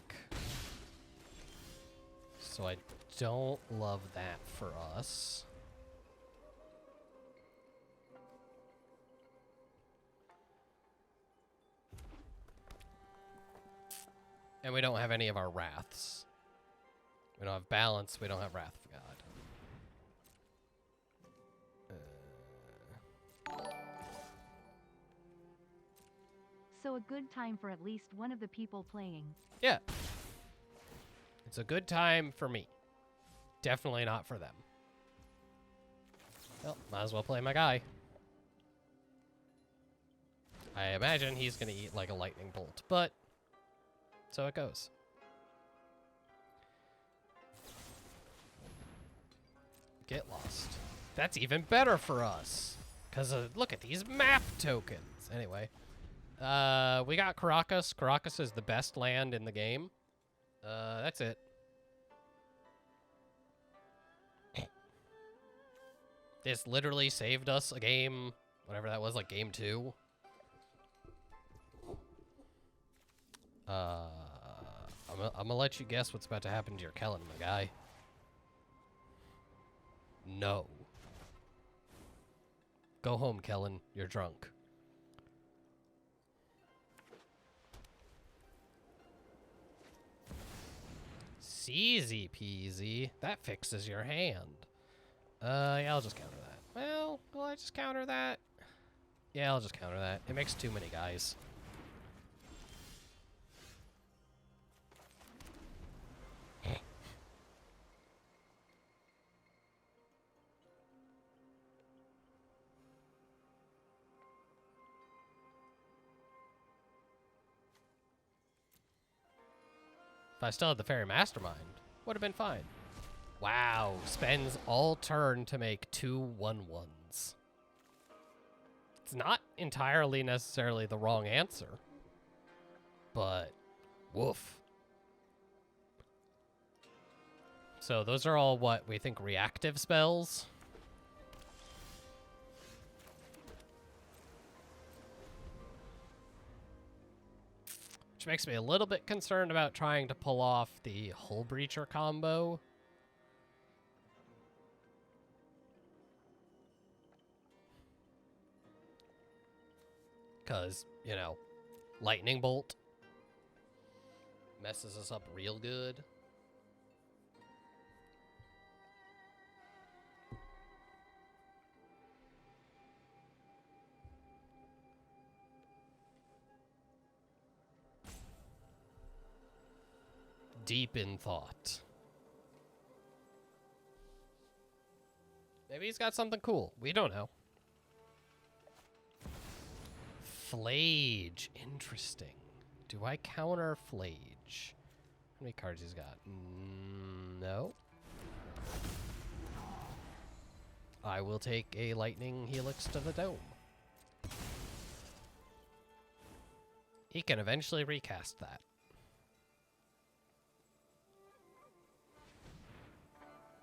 So I don't love that for us. And we don't have any of our Wraths. We don't have Balance, we don't have Wrath of God. So a good time for at least one of the people playing. Yeah. It's a good time for me. Definitely not for them. Well, might as well play my guy. I imagine he's going to eat like a lightning bolt, but so it goes. Get lost. That's even better for us. Because look at these map tokens. Anyway. We got Caracas. Caracas is the best land in the game. That's it. This literally saved us a game, whatever that was, like game 2. I'm gonna let you guess what's about to happen to your Kellen, my guy. No. Go home, Kellen. You're drunk. Easy peasy. That fixes your hand. Yeah, I'll just counter that. Well, will I just counter that? Yeah, I'll just counter that. It makes too many guys. If I still had the Fairy Mastermind, would have been fine. Wow, spends all turn to make 2 1/1s. It's not entirely necessarily the wrong answer, but woof. So those are all what we think reactive spells. Which makes me a little bit concerned about trying to pull off the Hull Breacher combo. Because, you know, Lightning Bolt messes us up real good. Deep in thought. Maybe he's got something cool. We don't know. Flage. Interesting. Do I counter Flage? How many cards he's got? No. I will take a Lightning Helix to the Dome. He can eventually recast that.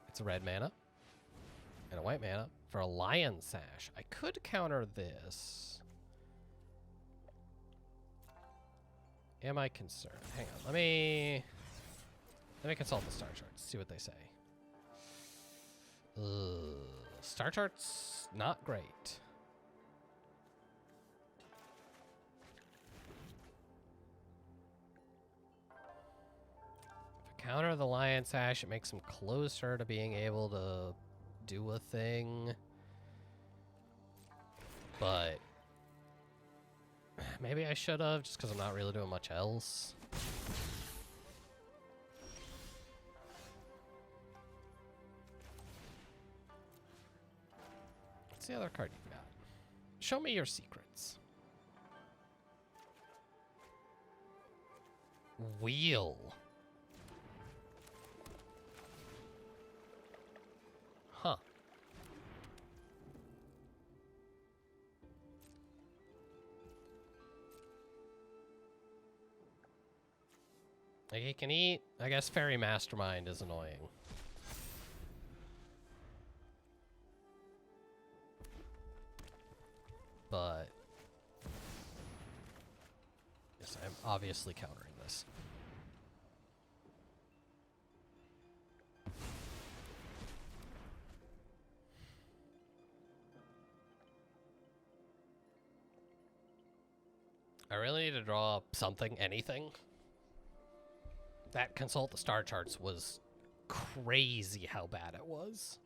It's a red mana and a white mana for a Lion Sash. I could counter this. Am I concerned? Hang on. Let me consult the star charts. See what they say. Star charts not great. Counter the Lion Sash, it makes him closer to being able to do a thing. But maybe I should have, just because I'm not really doing much else. What's the other card you've got? Show me your secrets. Wheel. Huh. Like he can eat. I guess Fairy Mastermind is annoying. But Yes, I'm obviously countering this. I really need to draw up something, anything. That consult the star charts was crazy how bad it was.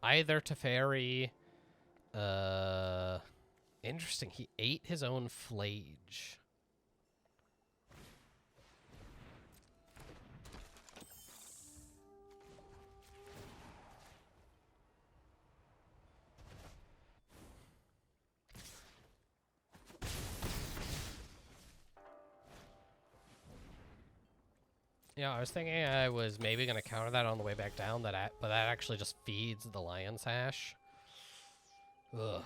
Either Teferi, interesting, he ate his own flage. Yeah, I was thinking I was maybe going to counter that on the way back down, but that actually just feeds the Lion's Sash. Ugh.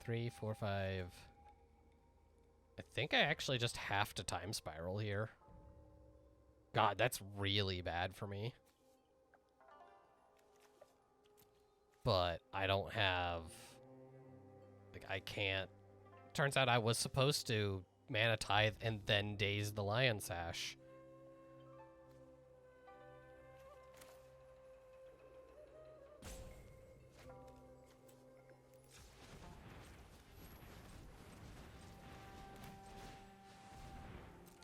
3, 4, 5. I think I actually just have to time spiral here. God, that's really bad for me. But I don't have... Like, I can't... Turns out I was supposed to Mana Tithe and then Daze the Lion's Sash.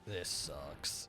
This sucks.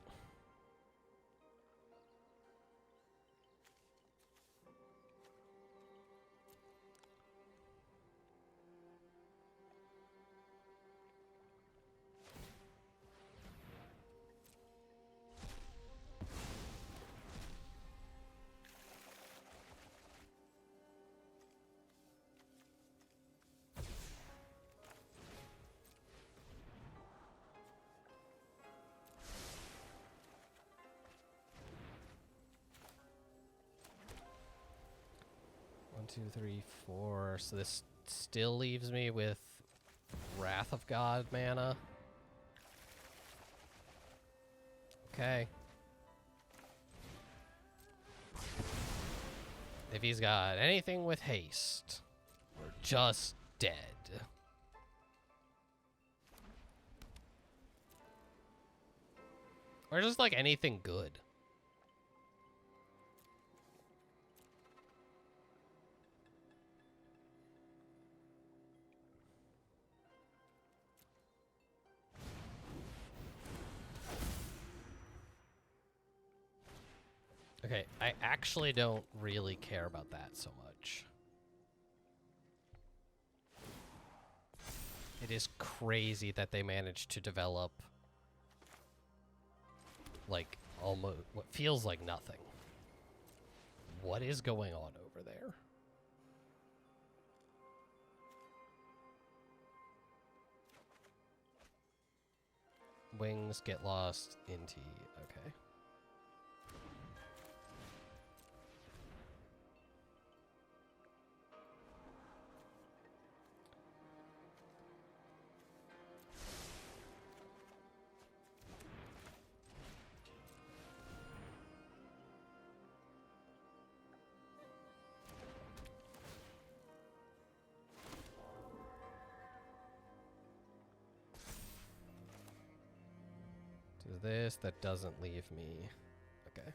One, two, three, four. So this still leaves me with Wrath of God mana. Okay. If he's got anything with haste, we're just dead. Or just like anything good. Okay, I actually don't really care about that so much. It is crazy that they managed to develop like almost what feels like nothing. What is going on over there? Wings get lost into... Okay. Do this, that doesn't leave me. Okay.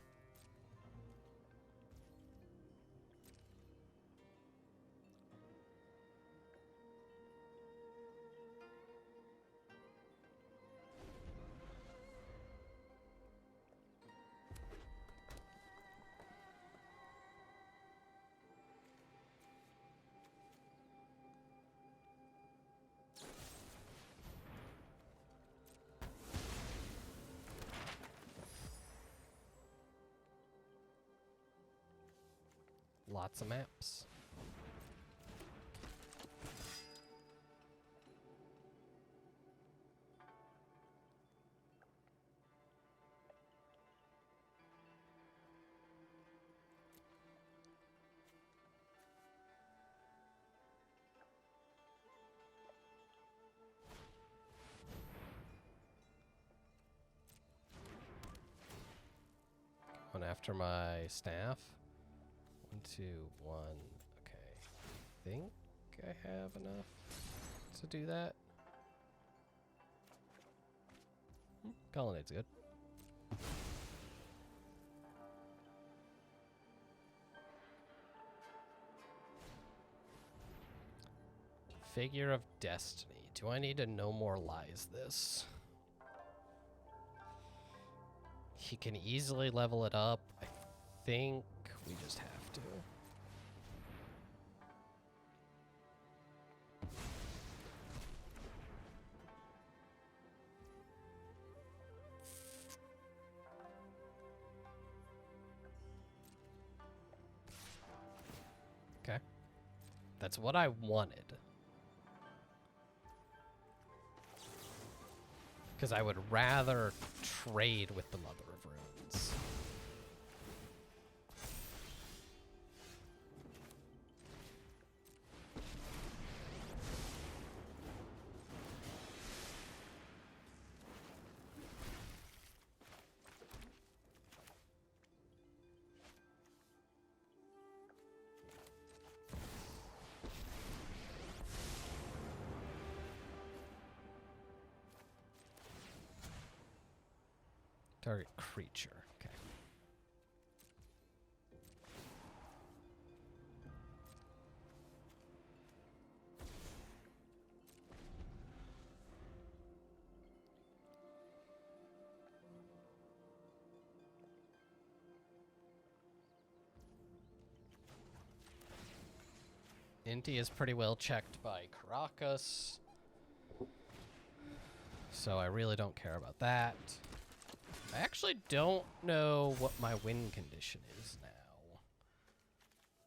Lots of maps. Going after my staff. 1, 2, 1. think I have enough to do that. Colonnade's good. Figure of Destiny. Do I need to No More Lies this? He can easily level it up. I think we just have to. Okay. That's what I wanted. Because I would rather trade with the Mother of Runes. Target creature. Okay. Inti is pretty well checked by Caracas, so I really don't care about that. I actually don't know what my win condition is now.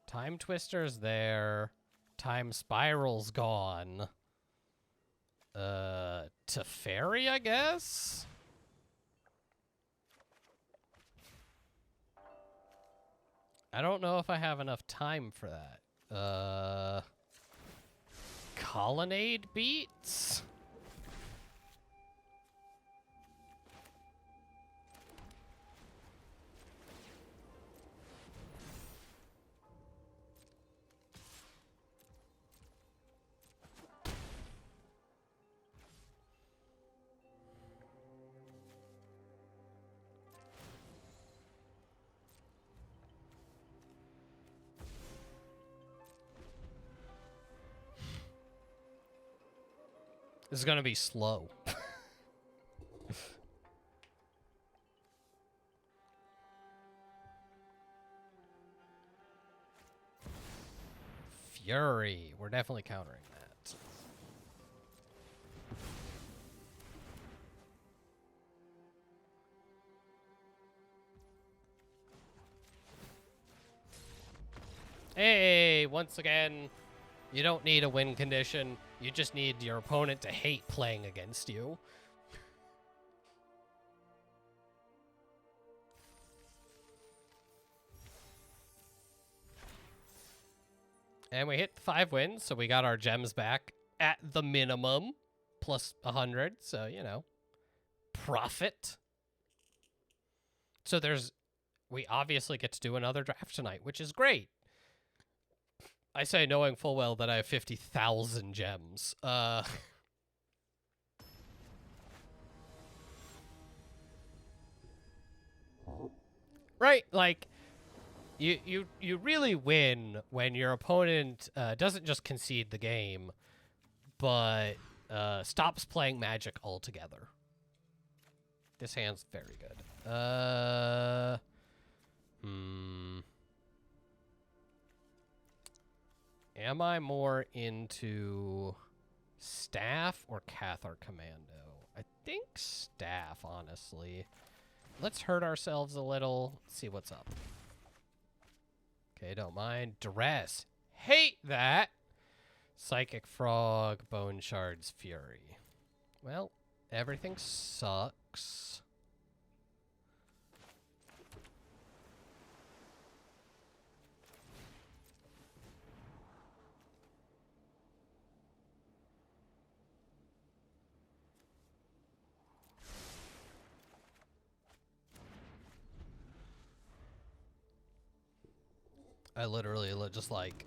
Time Twister's there. Time Spiral's gone. Teferi, I guess? I don't know if I have enough time for that. Colonnade beats? This is gonna be slow. Fury. We're definitely countering that. Hey, once again, you don't need a win condition. You just need your opponent to hate playing against you. And we hit 5 wins, so we got our gems back at the minimum, plus 100, so, you know, profit. So we obviously get to do another draft tonight, which is great. I say knowing full well that I have 50,000 gems. Right, like, you really win when your opponent doesn't just concede the game, but stops playing Magic altogether. This hand's very good. Am I more into Staff or Cathar Commando? I think Staff, honestly. Let's hurt ourselves a little. See what's up. Okay, don't mind. Duress. Hate that. Psychic Frog, Bone Shards, Fury. Well, everything sucks. I literally just like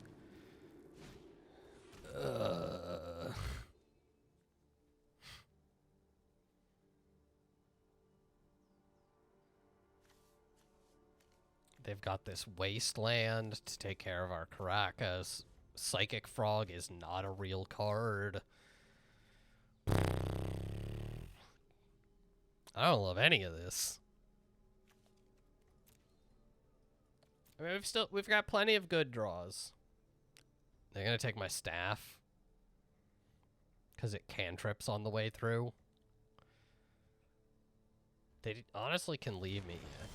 they've got this wasteland to take care of our Caracas. Psychic Frog is not a real card. I don't love any of this. I mean, we've got plenty of good draws. They're gonna take my staff because it cantrips on the way through. They honestly can leave me here.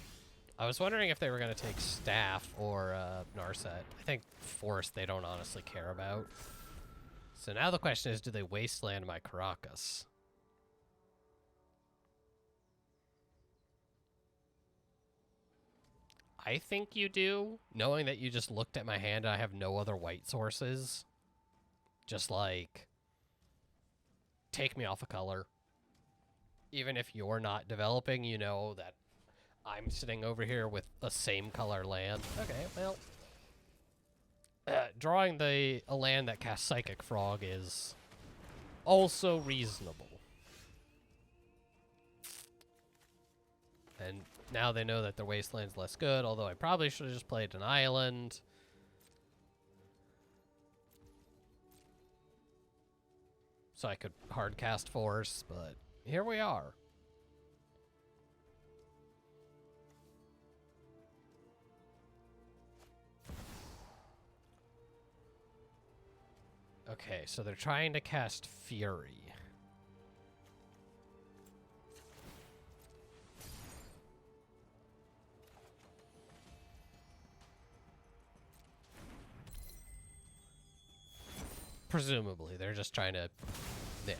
I was wondering if they were gonna take staff or Narset. I think forest they don't honestly care about. So now the question is, do they wasteland my Caracas? I think you do, knowing that you just looked at my hand and I have no other white sources. Just like, take me off a color. Even if you're not developing, you know that I'm sitting over here with a same color land. Okay, well, drawing a land that casts Psychic Frog is also reasonable. And now they know that their wasteland's less good, although I probably should have just played an island. So I could hard cast force, but here we are. Okay, so they're trying to cast Fury. Presumably, they're just trying to... Yeah.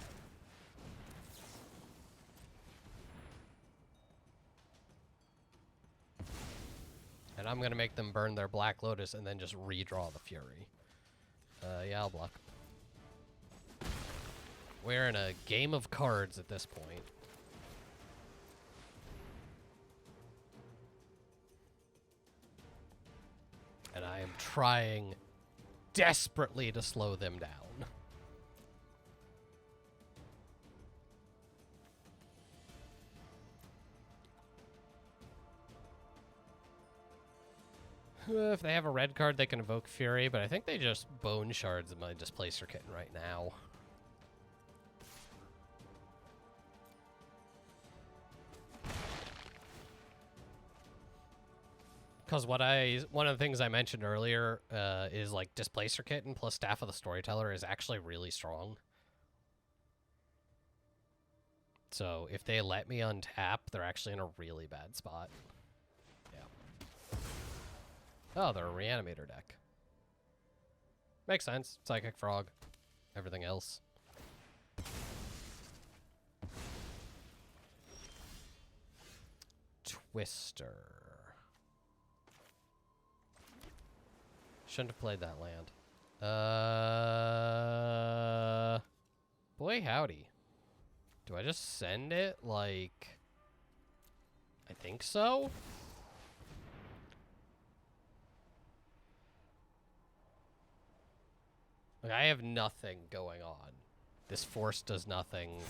And I'm going to make them burn their Black Lotus and then just redraw the Fury. Yeah, I'll block. We're in a game of cards at this point. And I am trying desperately to slow them down. If they have a red card, they can evoke Fury, but I think they just Bone Shards my Displacer Kitten right now. Because one of the things I mentioned earlier is like Displacer Kitten plus Staff of the Storyteller is actually really strong. So if they let me untap, they're actually in a really bad spot. Yeah. Oh, they're a Reanimator deck. Makes sense. Psychic Frog. Everything else. Twister. Shouldn't have played that land. Boy howdy. Do I just send it? Like, I think so? Like, I have nothing going on. This force does nothing.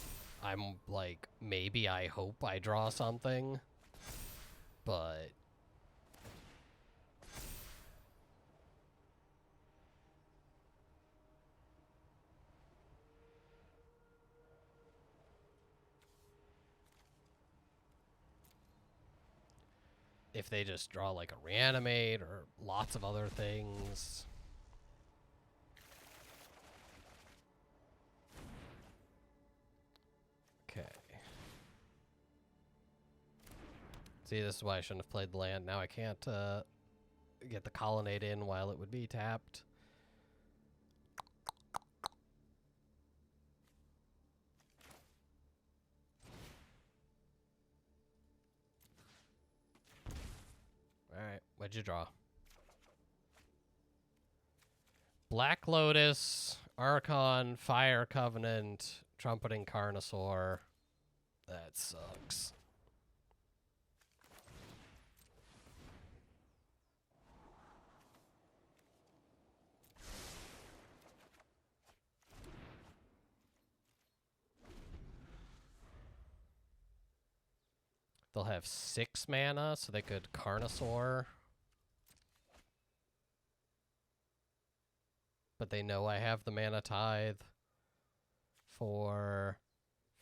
I'm like, maybe I hope I draw something. But... if they just draw like a Reanimate or lots of other things. Okay. See, this is why I shouldn't have played the land. Now I can't get the Colonnade in while it would be tapped. Alright, what'd you draw? Black Lotus, Archon, Fire Covenant, Trumpeting Carnosaur. That sucks. They'll have 6 mana, so they could Carnosaur. but they know I have the Mana Tithe. 4,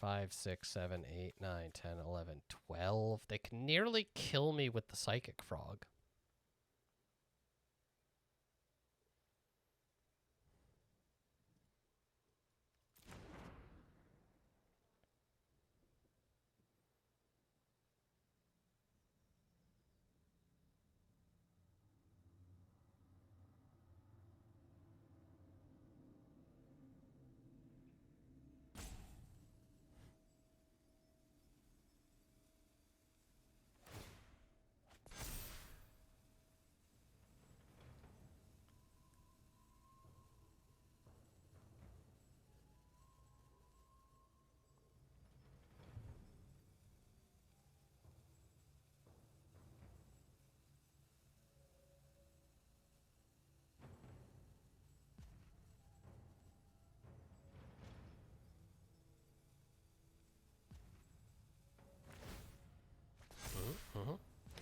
5, 6, 7, 8, 9, 10, 11, 12. They can nearly kill me with the Psychic Frog.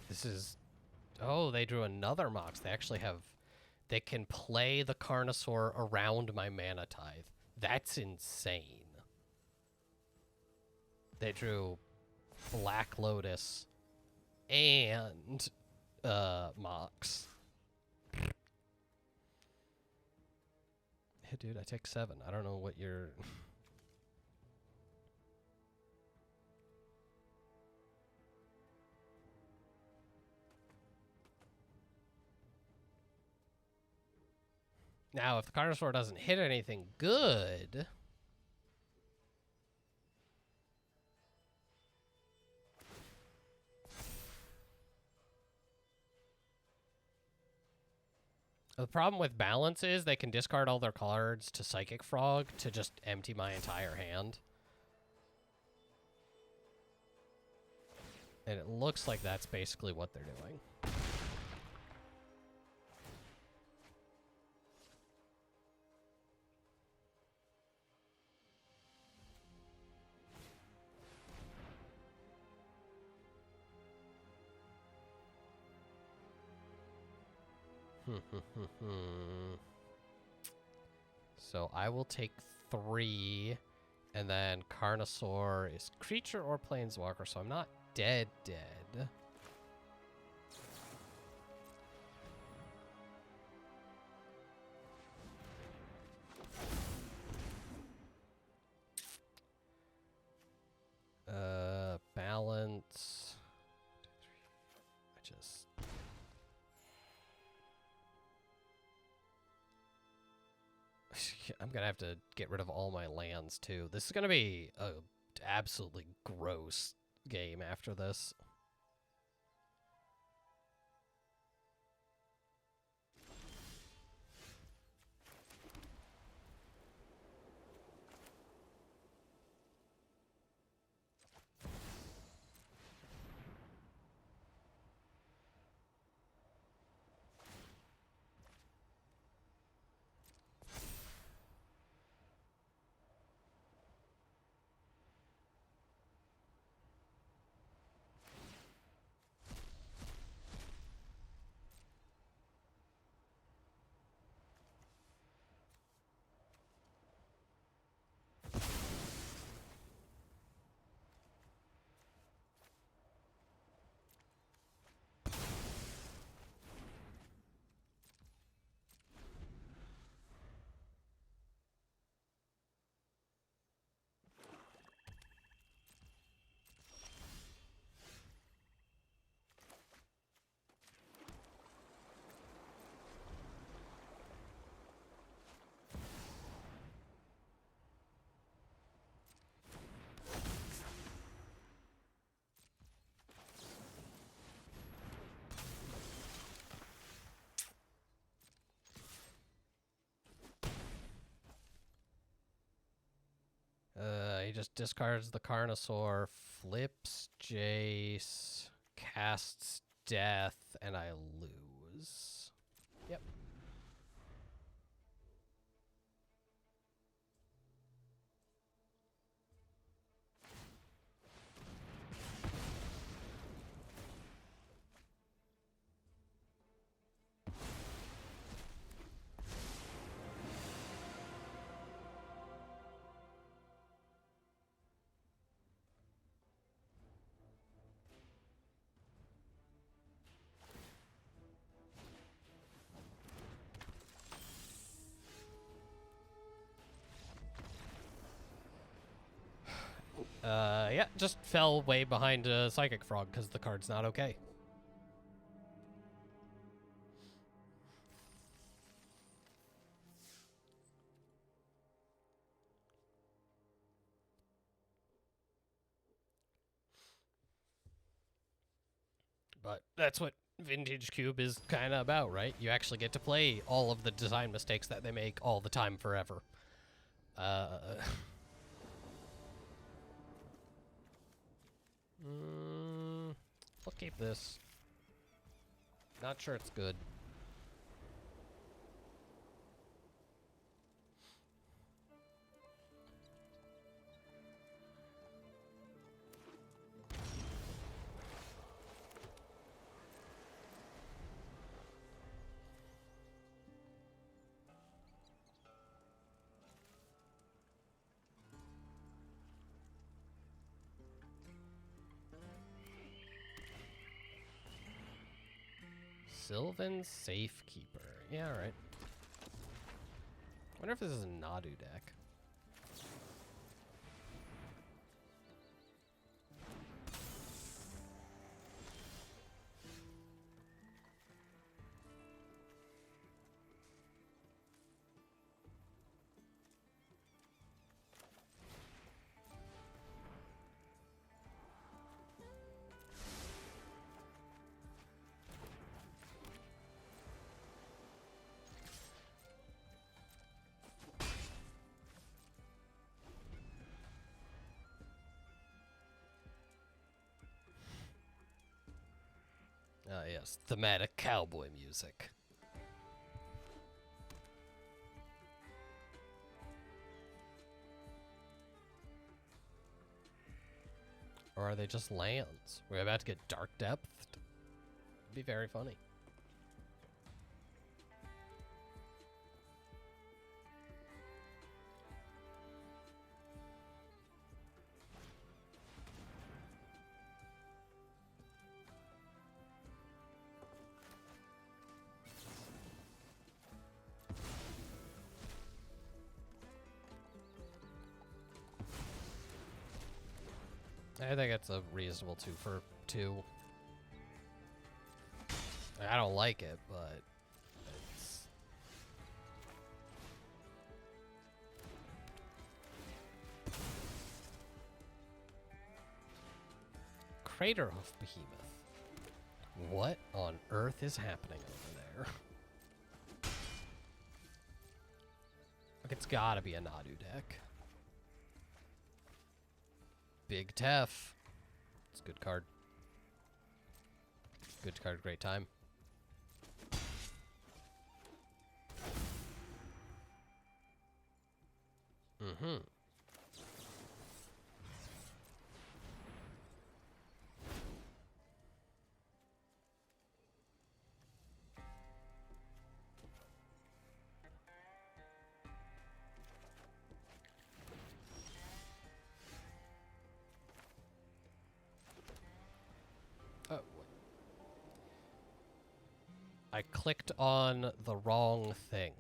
This is... Oh, they drew another Mox. They actually have... They can play the Carnosaur around my Mana Tithe. That's insane. They drew Black Lotus and Mox. Hey, dude, I take 7. I don't know what you're... Now, if the Carnosaur doesn't hit anything good... The problem with balance is they can discard all their cards to Psychic Frog to just empty my entire hand. And it looks like that's basically what they're doing. So I will take 3, and then Carnosaur is creature or planeswalker, so I'm not dead. Balance. I'm gonna have to get rid of all my lands too. This is gonna be a absolutely gross game after this. He just discards the Carnosaur, flips Jace, casts Death, and I lose. Yep. yeah, just fell way behind a Psychic Frog because the card's not okay. But that's what Vintage Cube is kind of about, right? You actually get to play all of the design mistakes that they make all the time forever. I'll keep this. Not sure it's good. Sylvan Safekeeper. Yeah, alright. Wonder if this is a Nadu deck. Ah, yes. Thematic cowboy music. Or are they just lands? We're about to get Dark Depthed. It'd be very funny. I think it's a reasonable 2 for 2. I don't like it, but it's... Craterhoof Behemoth. What on earth is happening over there? Like, it's gotta be a Nadu deck. Big Tef. It's a good card. Good card, great time. Mm-hmm. Oh. I clicked on the wrong thing.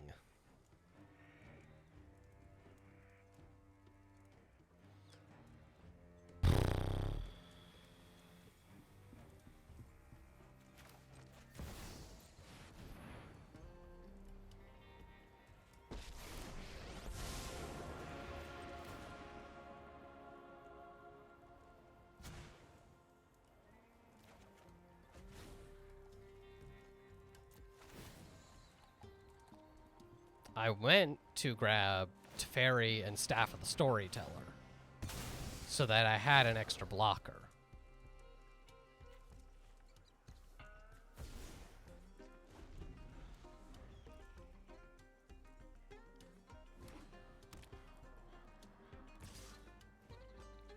I went to grab Teferi and Staff of the Storyteller so that I had an extra blocker.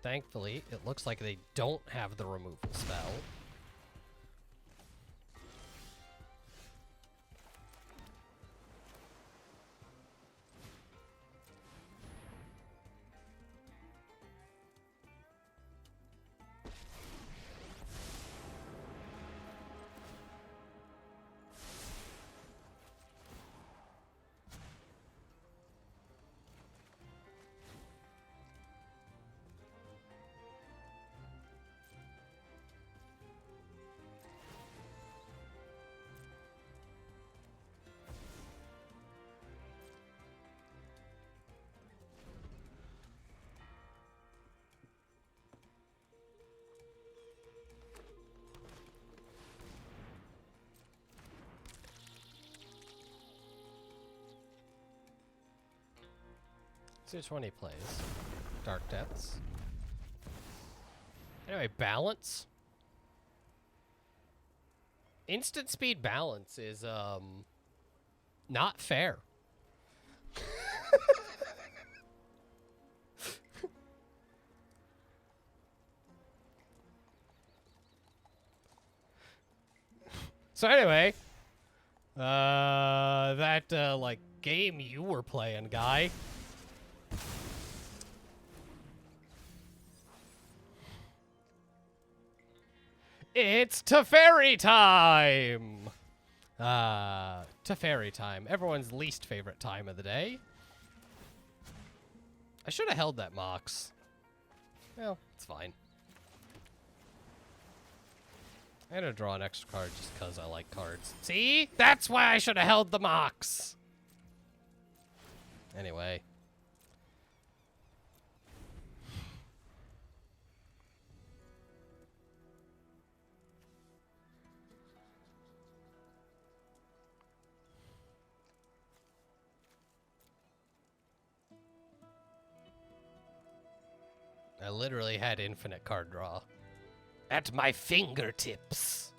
Thankfully, it looks like they don't have the removal spell. See which one he plays. Dark Depths. Anyway, balance. Instant speed balance is not fair. So anyway, that like game you were playing, guy. It's Teferi time! Teferi time. Everyone's least favorite time of the day. I should have held that Mox. Well, it's fine. I had to draw an extra card just because I like cards. See? That's why I should have held the Mox! Anyway. I literally had infinite card draw. At my fingertips.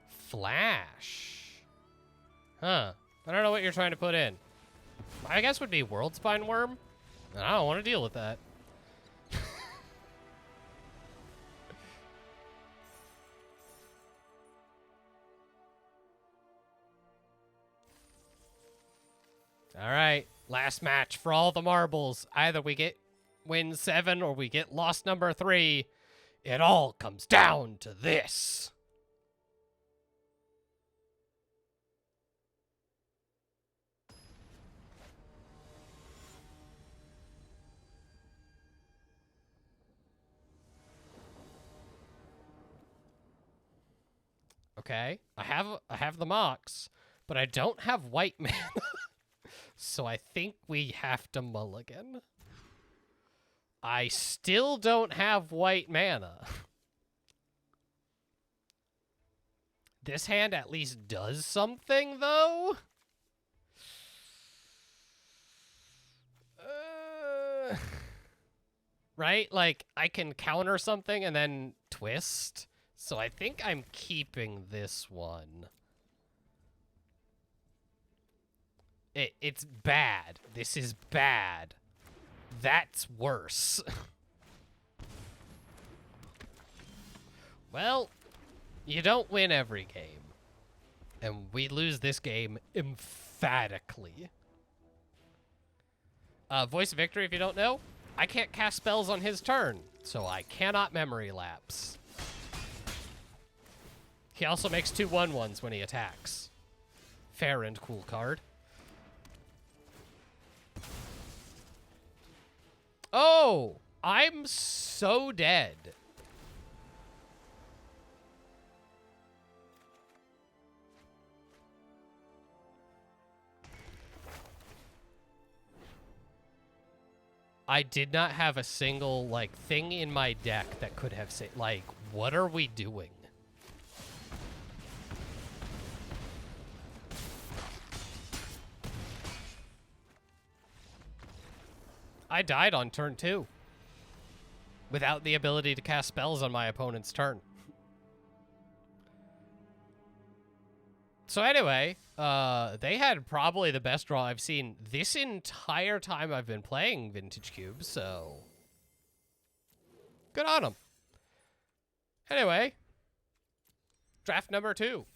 Flash. Huh. I don't know what you're trying to put in. My guess would be World Spine Worm. And I don't want to deal with that. All right. Last match for all the marbles. Either we win 7 or we get lost number 3. It all comes down to this. Okay. I have the Mox, but I don't have white mana. So I think we have to mulligan. I still don't have white mana. This hand at least does something, though. Right? Like, I can counter something and then twist. So I think I'm keeping this one. It's bad. This is bad. That's worse. Well, you don't win every game. And we lose this game emphatically. Voice of Victory, if you don't know, I can't cast spells on his turn, so I cannot memory lapse. He also makes 2 1/1s when he attacks. Fair and cool card. Oh, I'm so dead. I did not have a single, like, thing in my deck that could have saved. Like, what are we doing? I died on turn 2 without the ability to cast spells on my opponent's turn. So anyway, they had probably the best draw I've seen this entire time I've been playing Vintage Cube, so good on them. Anyway, draft number 2.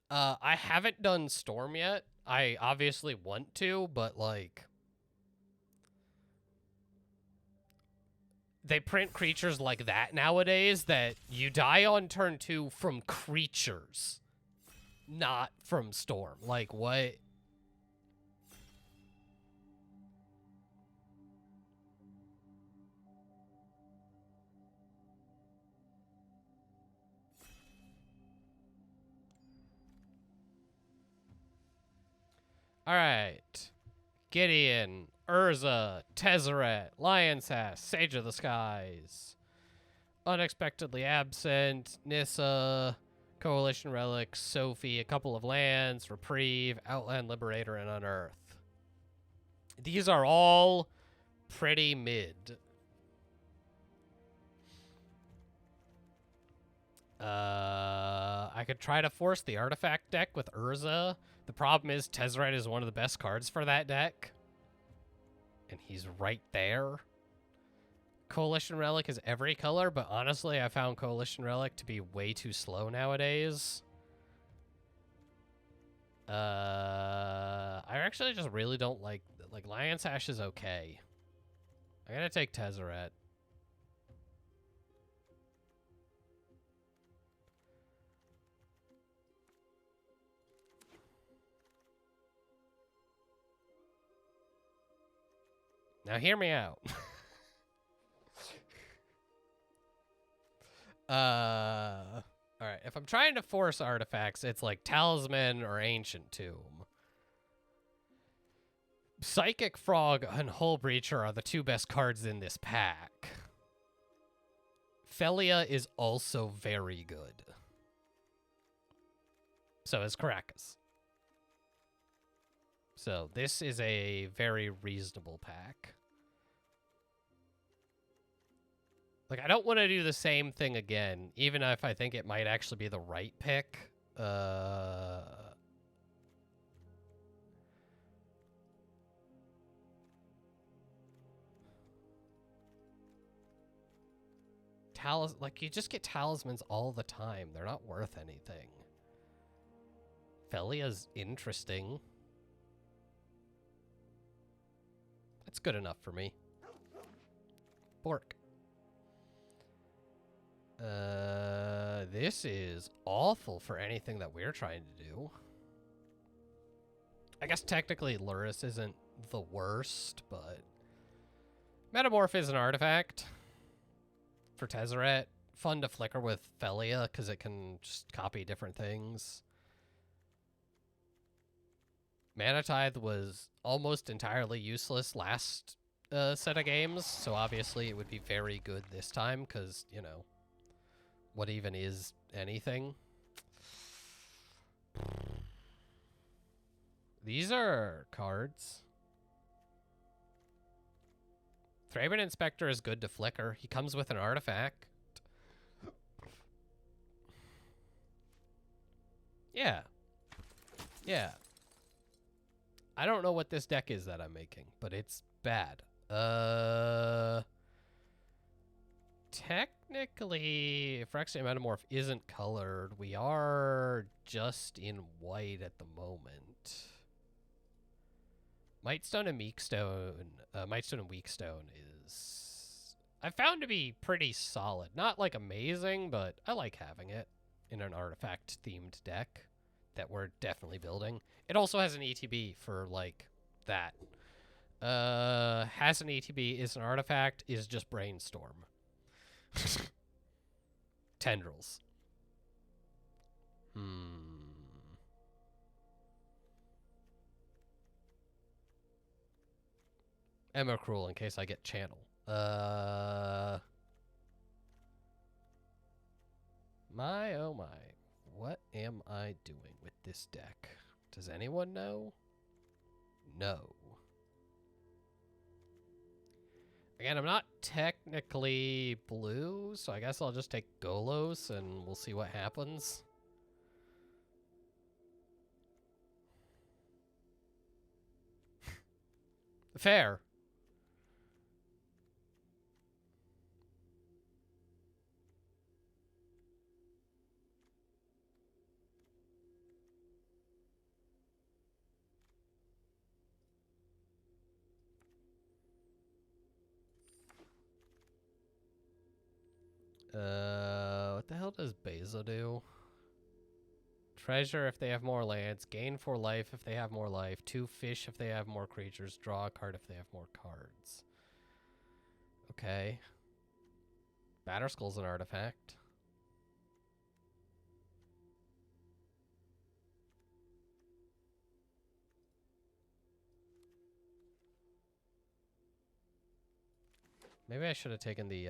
I haven't done Storm yet. I obviously want to, but like, they print creatures like that nowadays that you die on turn 2 from creatures, not from Storm. Like, what? All right. Gideon, Urza, Tezzeret, Lion's Sass, Sage of the Skies, Unexpectedly Absent, Nissa, Coalition Relics, Sophie, a couple of lands, Reprieve, Outland Liberator, and Unearth. These are all pretty mid. I could try to force the artifact deck with Urza. The problem is Tezzeret is one of the best cards for that deck. And he's right there. Coalition Relic is every color, but honestly, I found Coalition Relic to be way too slow nowadays. I actually just really don't like Lion's Ash is okay. I gotta take Tezzeret. Now hear me out. Alright, if I'm trying to force artifacts, it's like Talisman or Ancient Tomb. Psychic Frog and Hull Breacher are the two best cards in this pack. Felia is also very good. So is Karakas. So this is a very reasonable pack. Like, I don't want to do the same thing again, even if I think it might actually be the right pick. Like, you just get talismans all the time. They're not worth anything. Felia's interesting. That's good enough for me. Bork. This is awful for anything that we're trying to do. I guess technically Lurrus isn't the worst, but Metamorph is an artifact for Tezzeret. Fun to flicker with Felia because it can just copy different things. Mana Tithe was almost entirely useless last set of games, so obviously it would be very good this time because, you know, what even is anything? These are cards. Thraben Inspector is good to flicker. He comes with an artifact. Yeah. Yeah. I don't know what this deck is that I'm making, but it's bad. Technically, if Phyrexian Metamorph isn't colored, we are just in white at the moment. Mightstone and Weakstone, is I found to be pretty solid. Not like amazing, but I like having it in an artifact themed deck that we're definitely building. It also has an ETB for like that. Has an ETB, is an artifact, is just Brainstorm. Tendrils. Emrakul in case I get channel. My oh my. What am I doing with this deck? Does anyone know? No. Again, I'm not technically blue, so I guess I'll just take Golos and we'll see what happens. Fair. What the hell does Beza do? Treasure if they have more lands. Gain 4 life if they have more life. 2 fish if they have more creatures. Draw a card if they have more cards. Okay. Batterskull's an artifact. Maybe I should have taken the,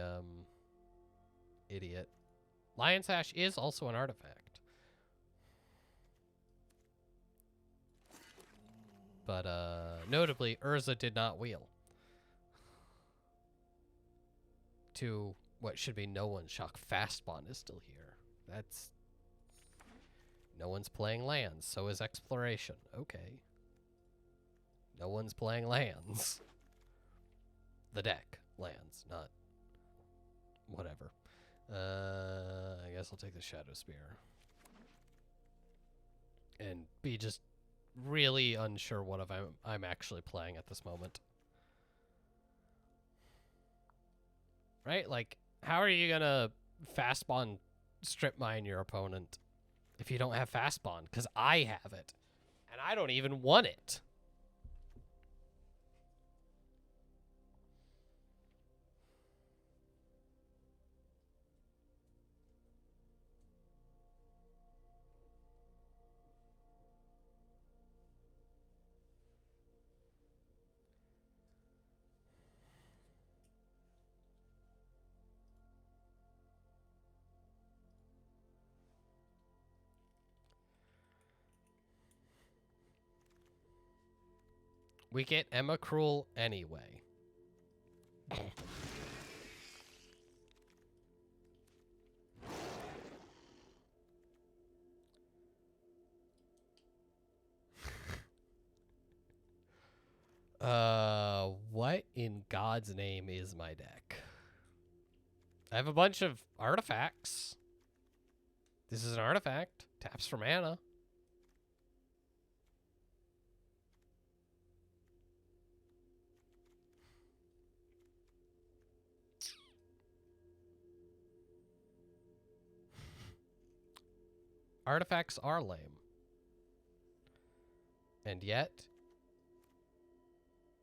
idiot. Lion's Ash is also an artifact. but notably, Urza did not wheel to what should be no one's shock. Fastbond is still here. That's... No one's playing lands, so is exploration. Okay. No one's playing lands. The deck lands, not whatever. I guess I'll take the Shadow Spear. And be just really unsure what I'm actually playing at this moment. Right? Like, how are you gonna Fastbond Strip Mine your opponent if you don't have Fastbond? Because I have it. And I don't even want it. We get Emma Cruel anyway. What in God's name is my deck? I have a bunch of artifacts. This is an artifact. Taps for mana. Artifacts are lame. And yet,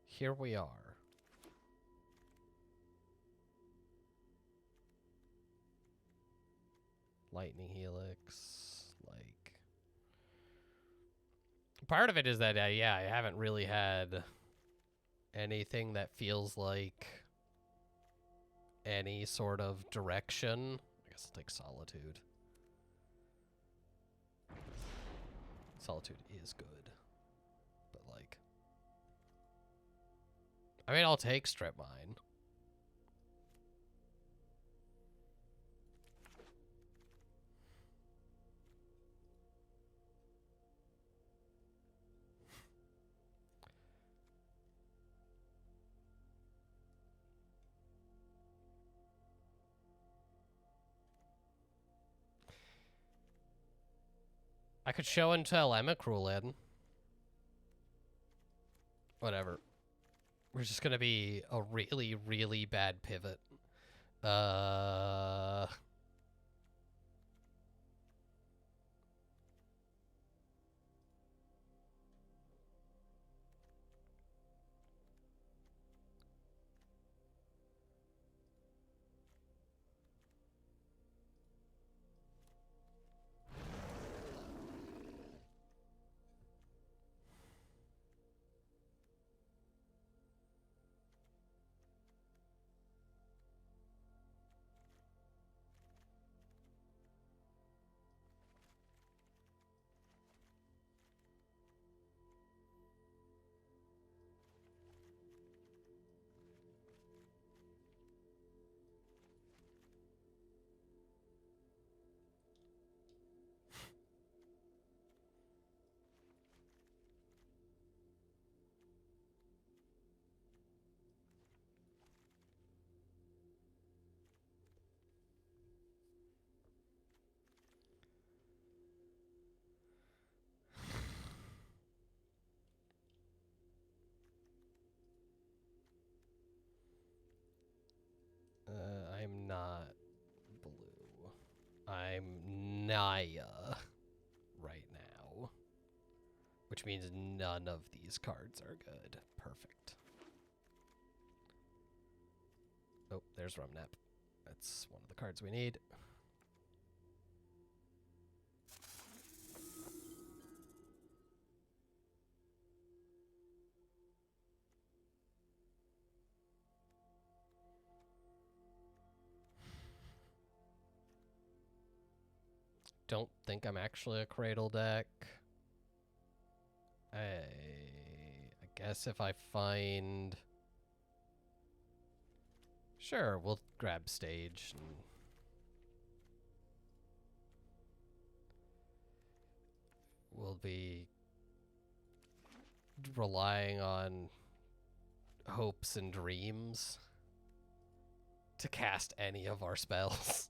here we are. Lightning Helix, like... Part of it is that, yeah, I haven't really had anything that feels like any sort of direction. I guess I'll take Solitude. Solitude is good. But, like... I mean, I'll take Strip Mine. I could show and tell Emma Cruel in. Whatever. We're just gonna be a really, really bad pivot. I'm not blue. I'm Naya right now. Which means none of these cards are good. Perfect. Oh, there's Rumnap. That's one of the cards we need. Don't think I'm actually a Cradle deck. guess if I find... Sure, we'll grab stage. And... We'll be relying on hopes and dreams to cast any of our spells.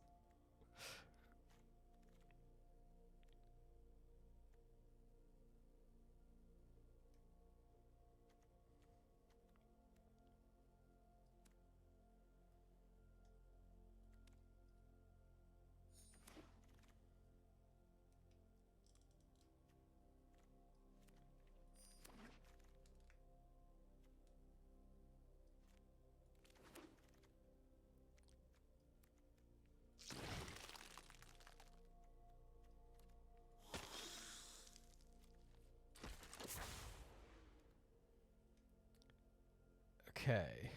Okay.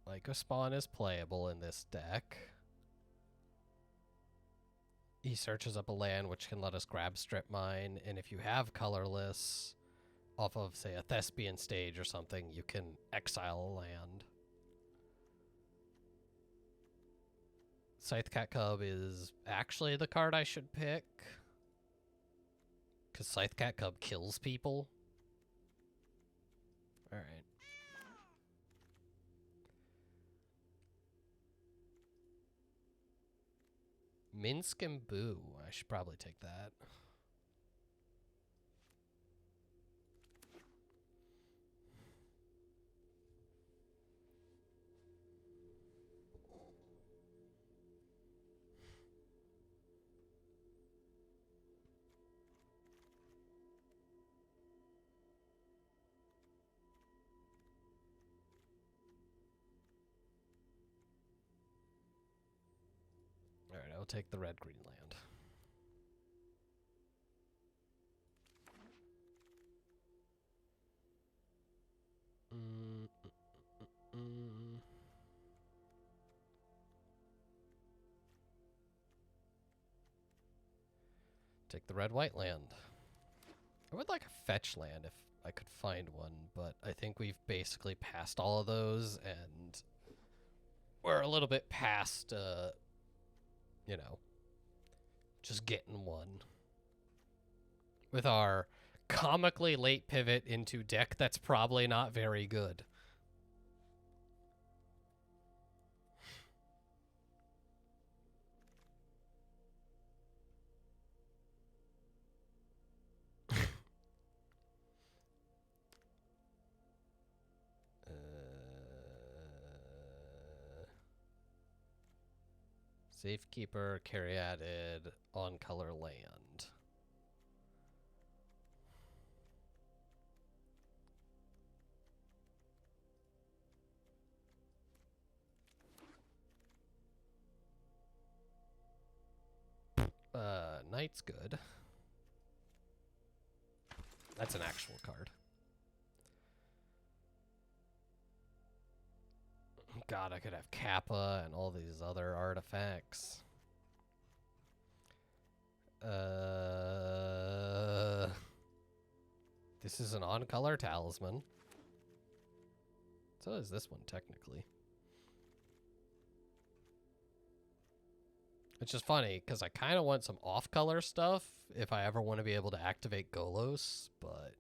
Lyco Spawn is playable in this deck. He searches up a land which can let us grab Strip Mine, and if you have colorless off of, say, a Thespian stage or something, you can exile a land. Scythe Cat Cub is actually the card I should pick, because Scythe Cat Cub kills people. Alright. Minsk and Boo. I should probably take that. Alright, I'll take the red-green land. Take the red-white land. I would like a fetch land if I could find one, but I think we've basically passed all of those, and we're a little bit past, you know, just getting one. With our comically late pivot into deck that's probably not very good. Safekeeper, Caryatid, on color land. Knight's good. That's an actual card. God, I could have Kappa and all these other artifacts. This is an on-color talisman. So is this one, technically. Which is funny, because I kind of want some off-color stuff if I ever want to be able to activate Golos, but...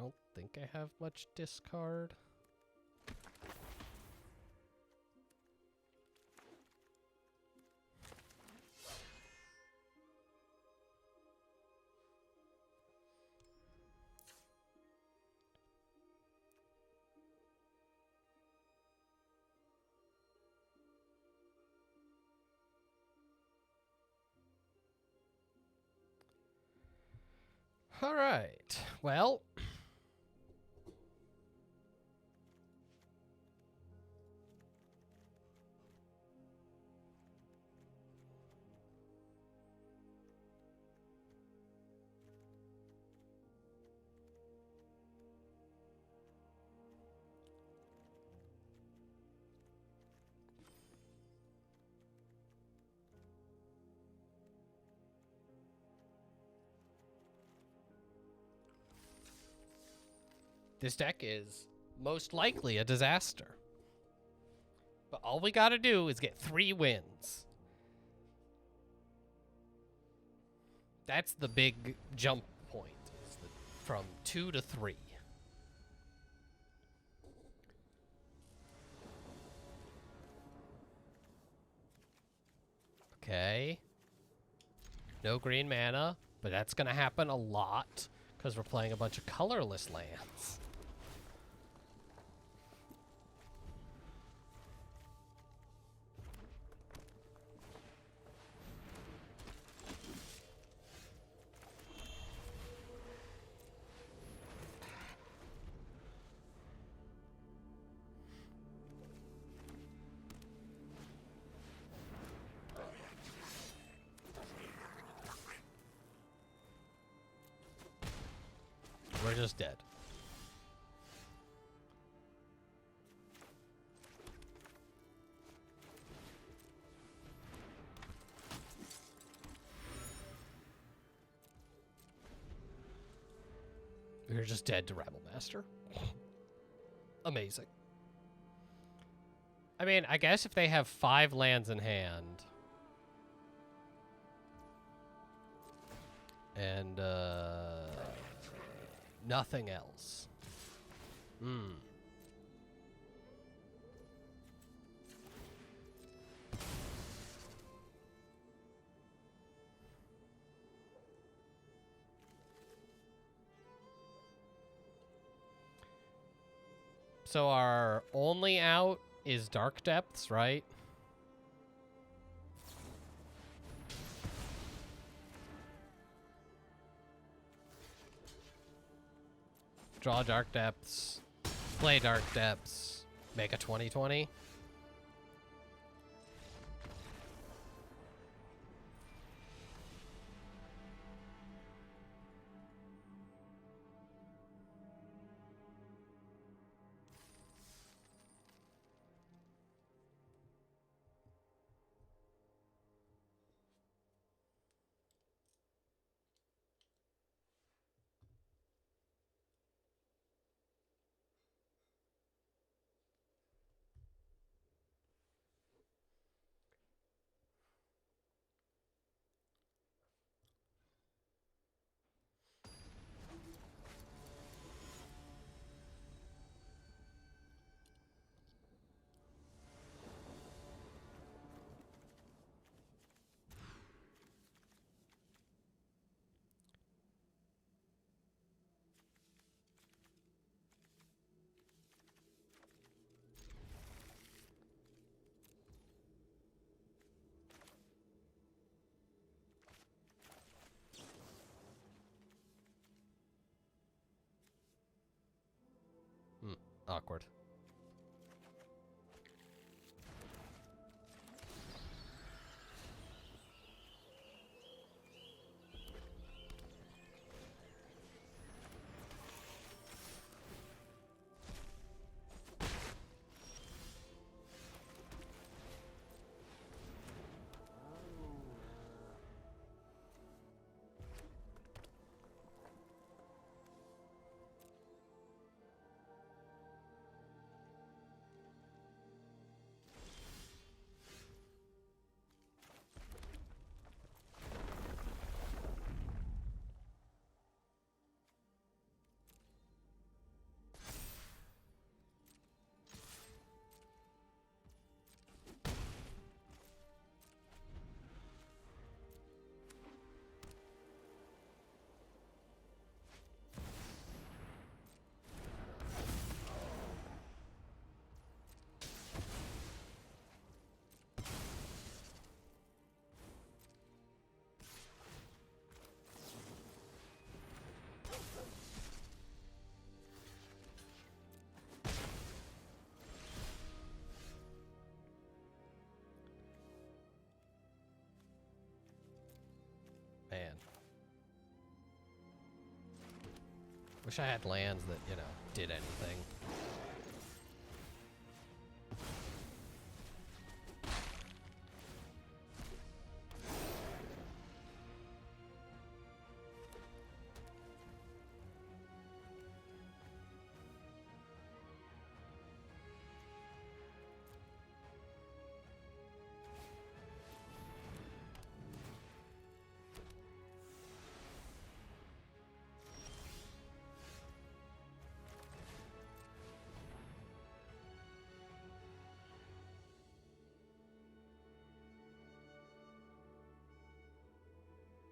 don't think I have much discard. All right. Well, this deck is most likely a disaster. But all we gotta do is get 3 wins. That's the big jump point, is from 2 to 3. Okay. No green mana, but that's gonna happen a lot because we're playing a bunch of colorless lands. We're just dead. We're just dead to Rabble Master. Amazing. I mean, I guess if they have 5 lands in hand and nothing else. So our only out is Dark Depths, right? Draw Dark Depths, play Dark Depths, make a 20/20. Awkward. Wish I had lands that, you know, did anything.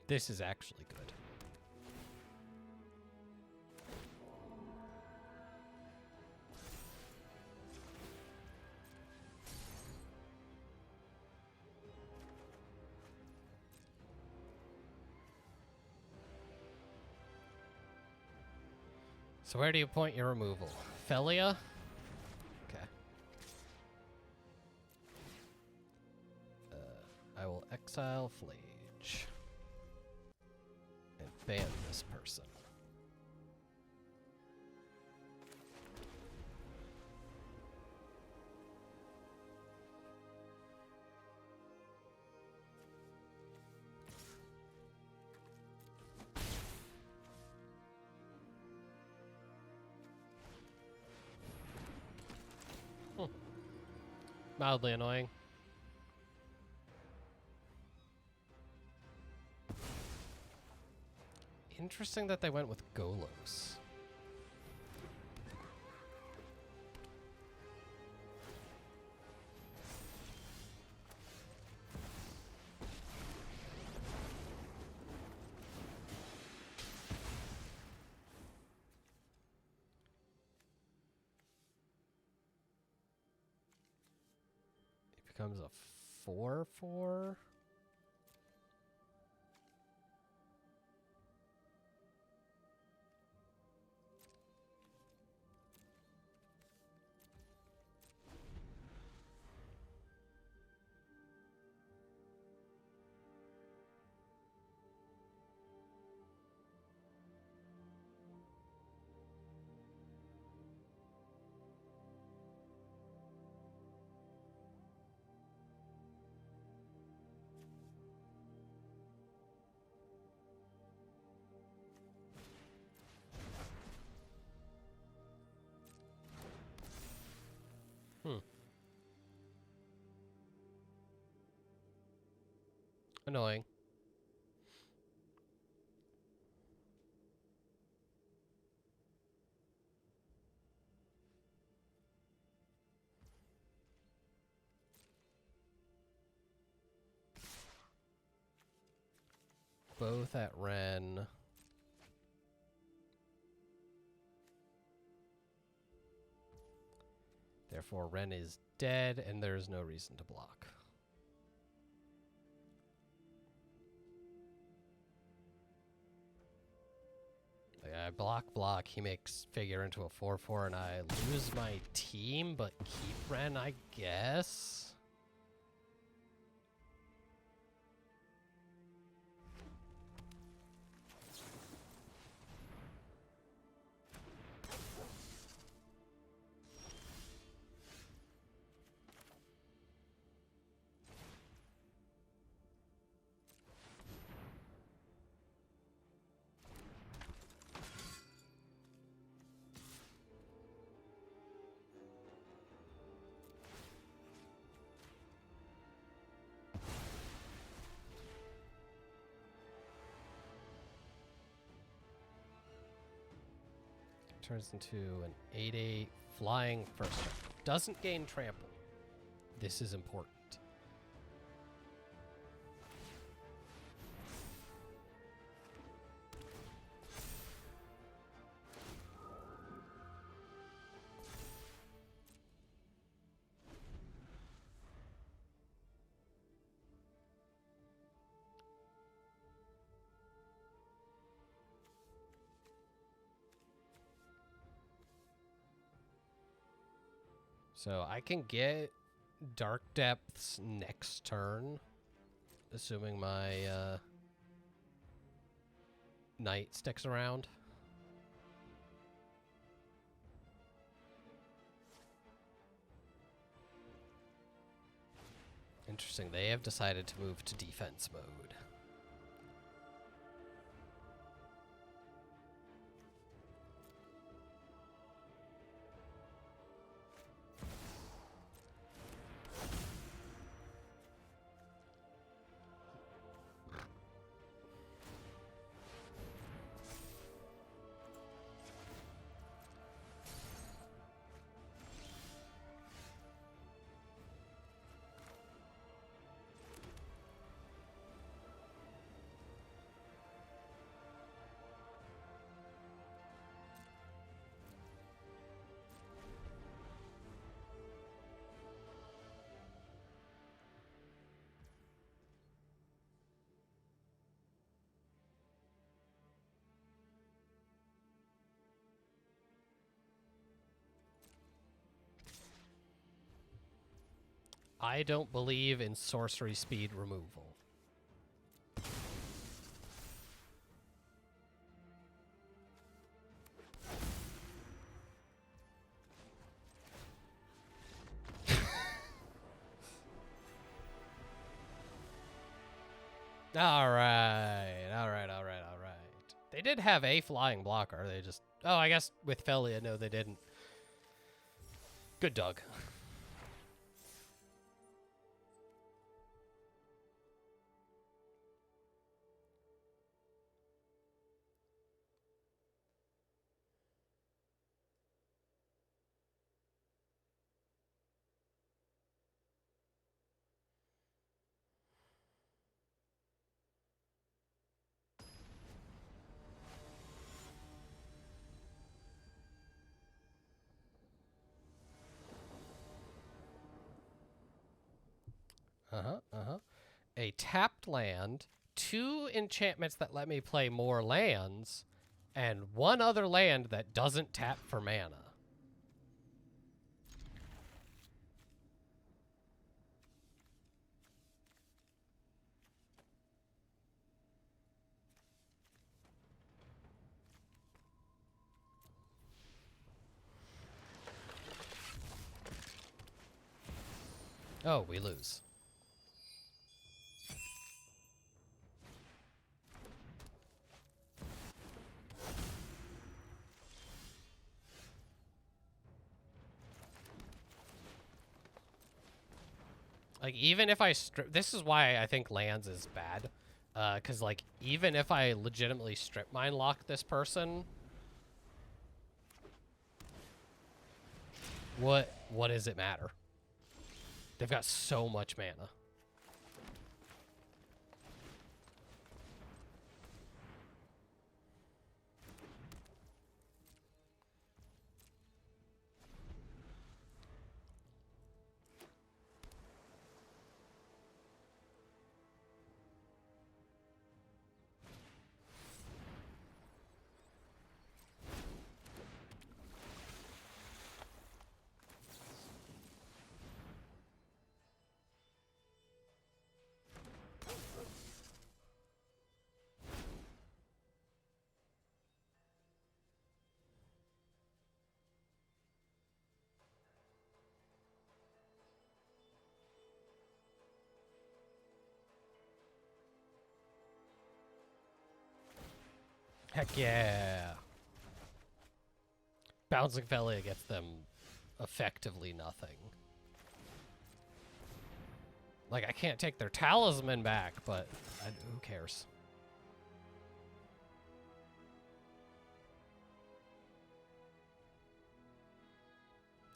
This is actually good. So where do you point your removal? Felia? Okay. I will exile Flage. And ban this person. Mildly annoying. Interesting that they went with Golos. It becomes a 4/4. Annoying. Both at Ren. Therefore, Ren is dead, and there is no reason to block. Like, I block, he makes figure into a 4/4, and I lose my team, but keep Ren, I guess? Turns into an 8/8 flying first strike. Doesn't gain trample. This is important. So I can get Dark Depths next turn, assuming my Knight sticks around. Interesting. They have decided to move to defense mode. I don't believe in sorcery speed removal. All right. They did have a flying blocker. They just... Oh, I guess with Felia, no, they didn't. Good dog. A tapped land, 2 enchantments that let me play more lands, and 1 other land that doesn't tap for mana. Oh, we lose. Like, even if I strip... This is why I think lands is bad. Because, like, even if I legitimately strip mine lock this person... What does it matter? They've got so much mana. Heck yeah. Bouncing Felia gets them effectively nothing. Like, I can't take their talisman back, but who cares?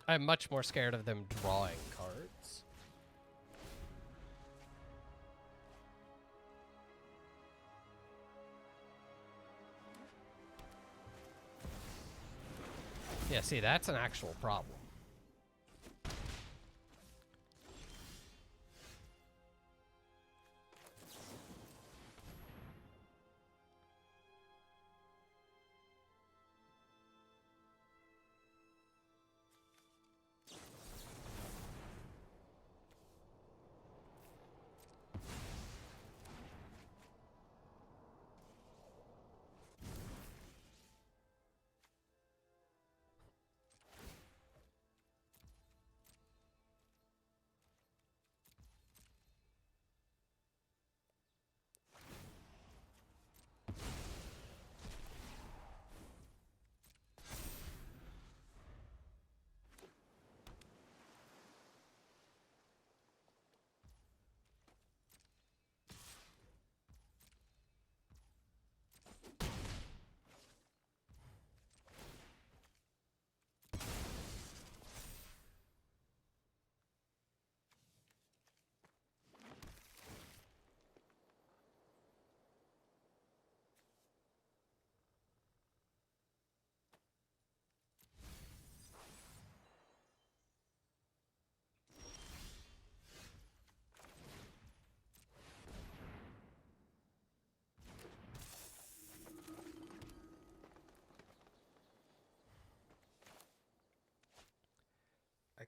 I'm much more scared of them drawing cards. Yeah, see, that's an actual problem.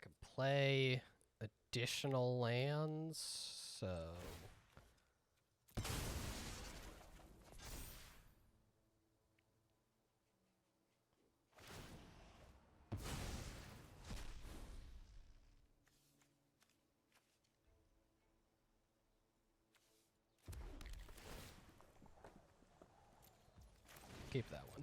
can play additional lands, so... Keep that one.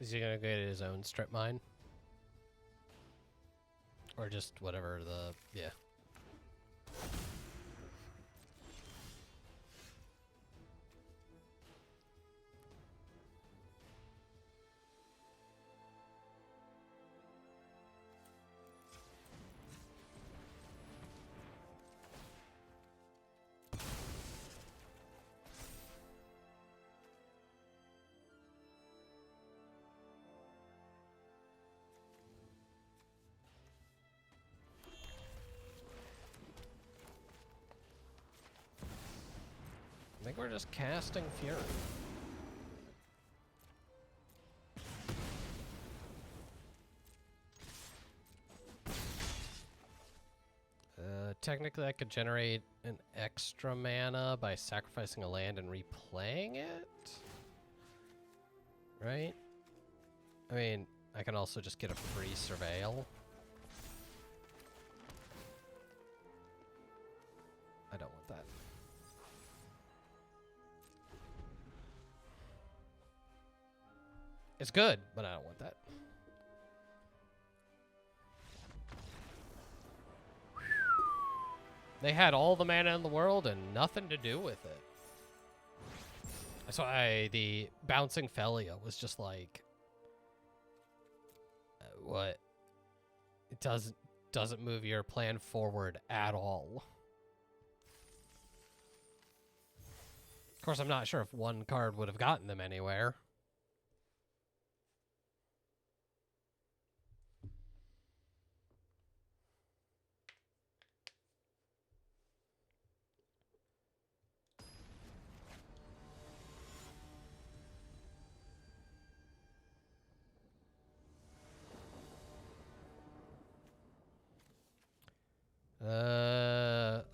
Is he gonna get his own strip mine? Or just whatever the... yeah. I think we're just casting Fury. Technically I could generate an extra mana by sacrificing a land and replaying it? Right? I mean, I can also just get a free Surveil. I don't want that. It's good, but I don't want that. They had all the mana in the world and nothing to do with it. That's why the bouncing Felia was just like, what? It doesn't move your plan forward at all. Of course, I'm not sure if one card would have gotten them anywhere.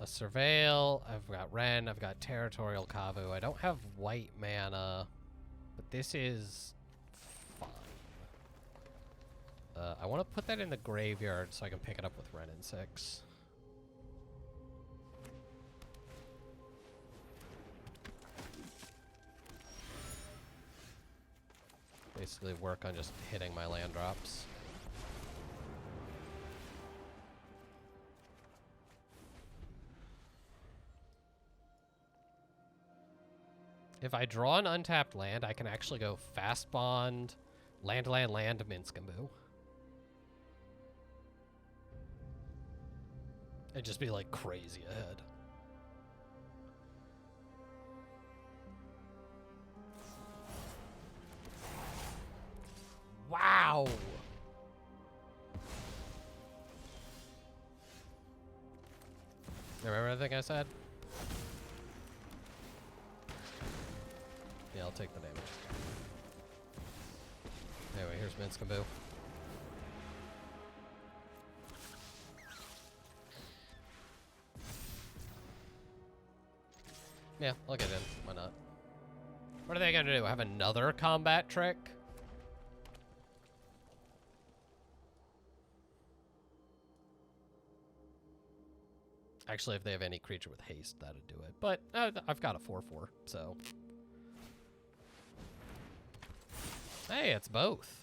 A Surveil, I've got Ren, I've got Territorial Kavu. I don't have white mana, but this is fine. I want to put that in the graveyard so I can pick it up with Ren and 6. Basically work on just hitting my land drops. If I draw an untapped land, I can actually go fast bond, land, Minskamboo. And just be like crazy ahead. Wow! Remember everything I said? Yeah, I'll take the damage. Anyway, here's Minskamboo. Yeah, I'll get in. Why not? What are they gonna do? Have another combat trick? Actually, if they have any creature with haste, that'd do it. But I've got a 4/4, so... Hey, it's both.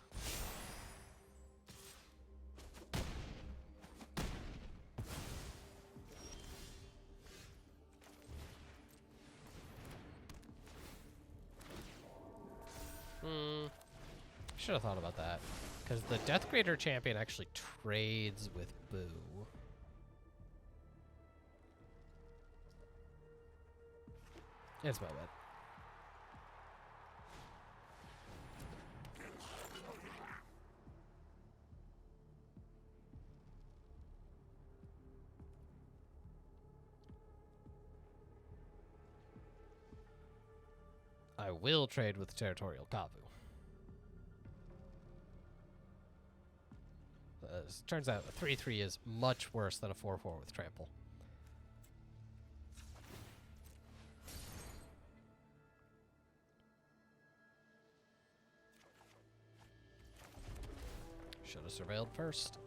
Should should have thought about that. Because the Death Grader champion actually trades with Boo. It's my bad. I will trade with Territorial Kavu. Turns out a 3-3 is much worse than a 4-4 with Trample. Should have surveilled first.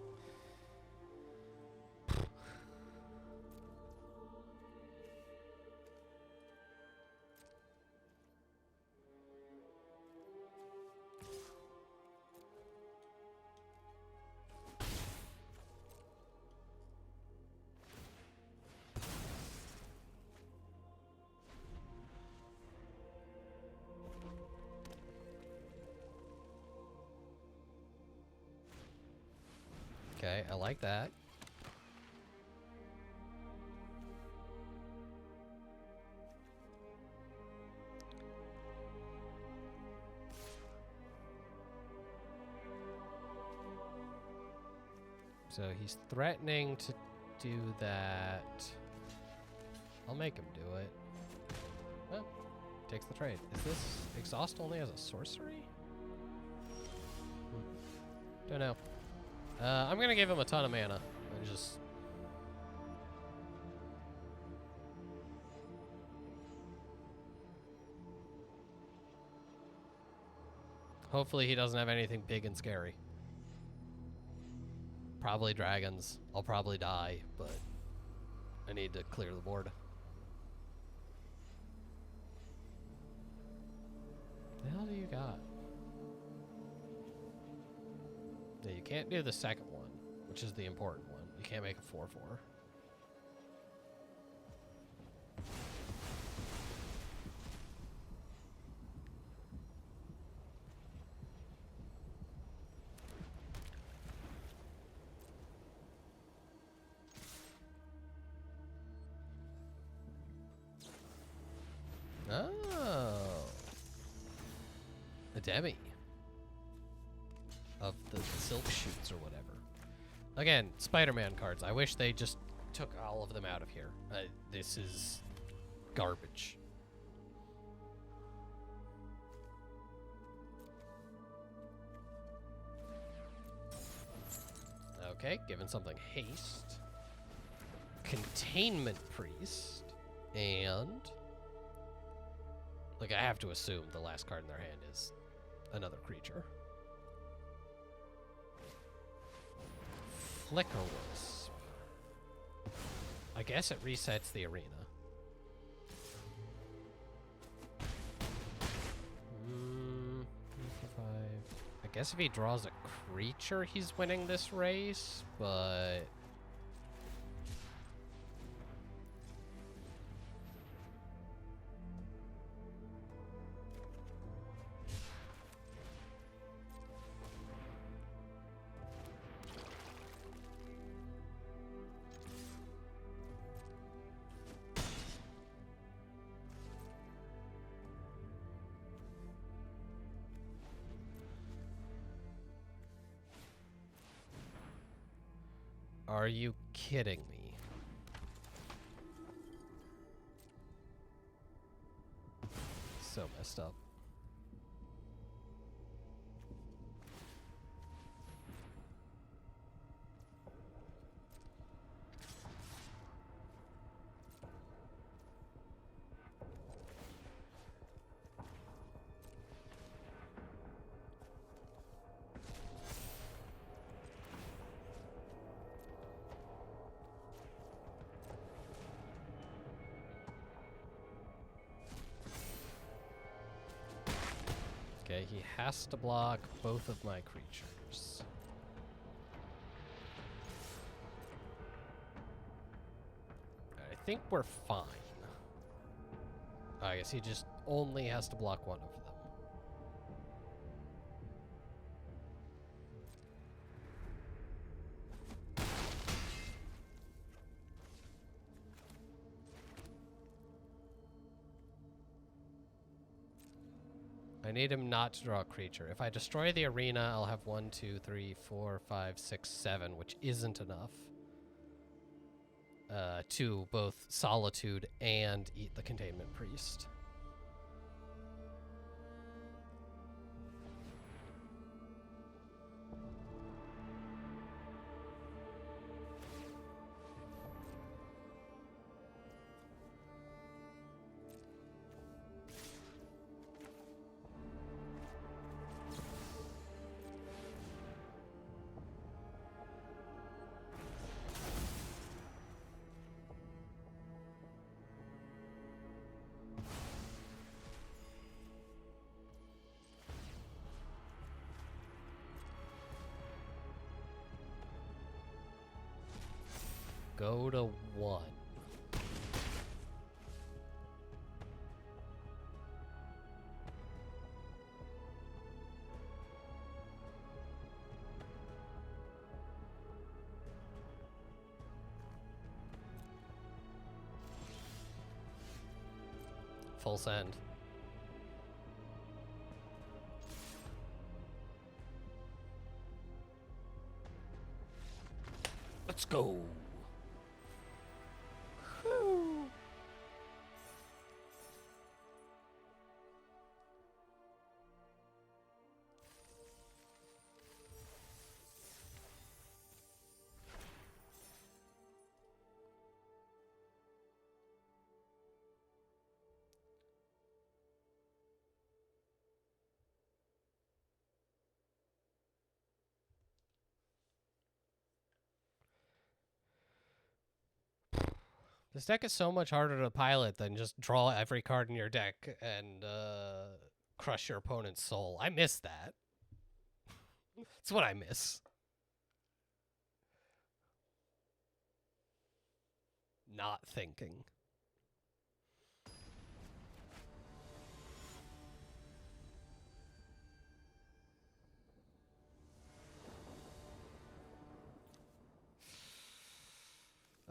Okay, I like that. So he's threatening to do that. I'll make him do it. Well, takes the trade. Is this exhaust only as a sorcery? Don't know. I'm gonna give him a ton of mana and just. Hopefully he doesn't have anything big and scary. Probably dragons. I'll probably die, but I need to clear the board. What the hell do you got? Yeah, you can't do the second one, which is the important one. You can't make a 4-4. Oh. A Demi. Of the silk shoots or whatever. Again, Spider-Man cards. I wish they just took all of them out of here. This is garbage. Okay, given something haste. Containment Priest. And... like, I have to assume the last card in their hand is another creature. Flicker Wisp. I guess it resets the arena. I guess if he draws a creature, he's winning this race, but... Are you kidding me? So messed up. Okay, he has to block both of my creatures. I think we're fine. I guess he just only has to block one of them. I need him not to draw a creature. If I destroy the arena, I'll have 1, 2, 3, 4, 5, 6, 7, which isn't enough to both Solitude and eat the Containment Priest. Go to 1. Full send. Let's go. Whew. This deck is so much harder to pilot than just draw every card in your deck and crush your opponent's soul. I miss that. It's what I miss. Not thinking.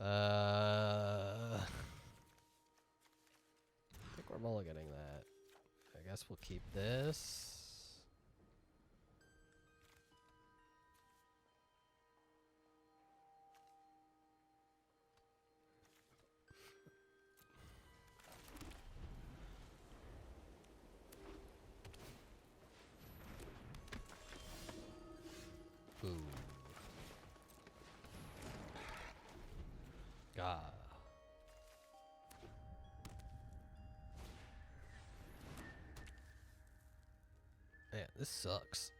I think we're mulliganing that. I guess we'll keep this. Ooh. God. Man, this sucks.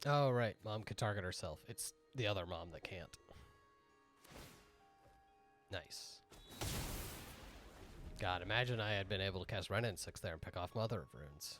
Oh, right. Mom could target herself. It's the other mom that can't. Nice. God, imagine I had been able to cast Wrenn and 6 there and pick off Mother of Runes.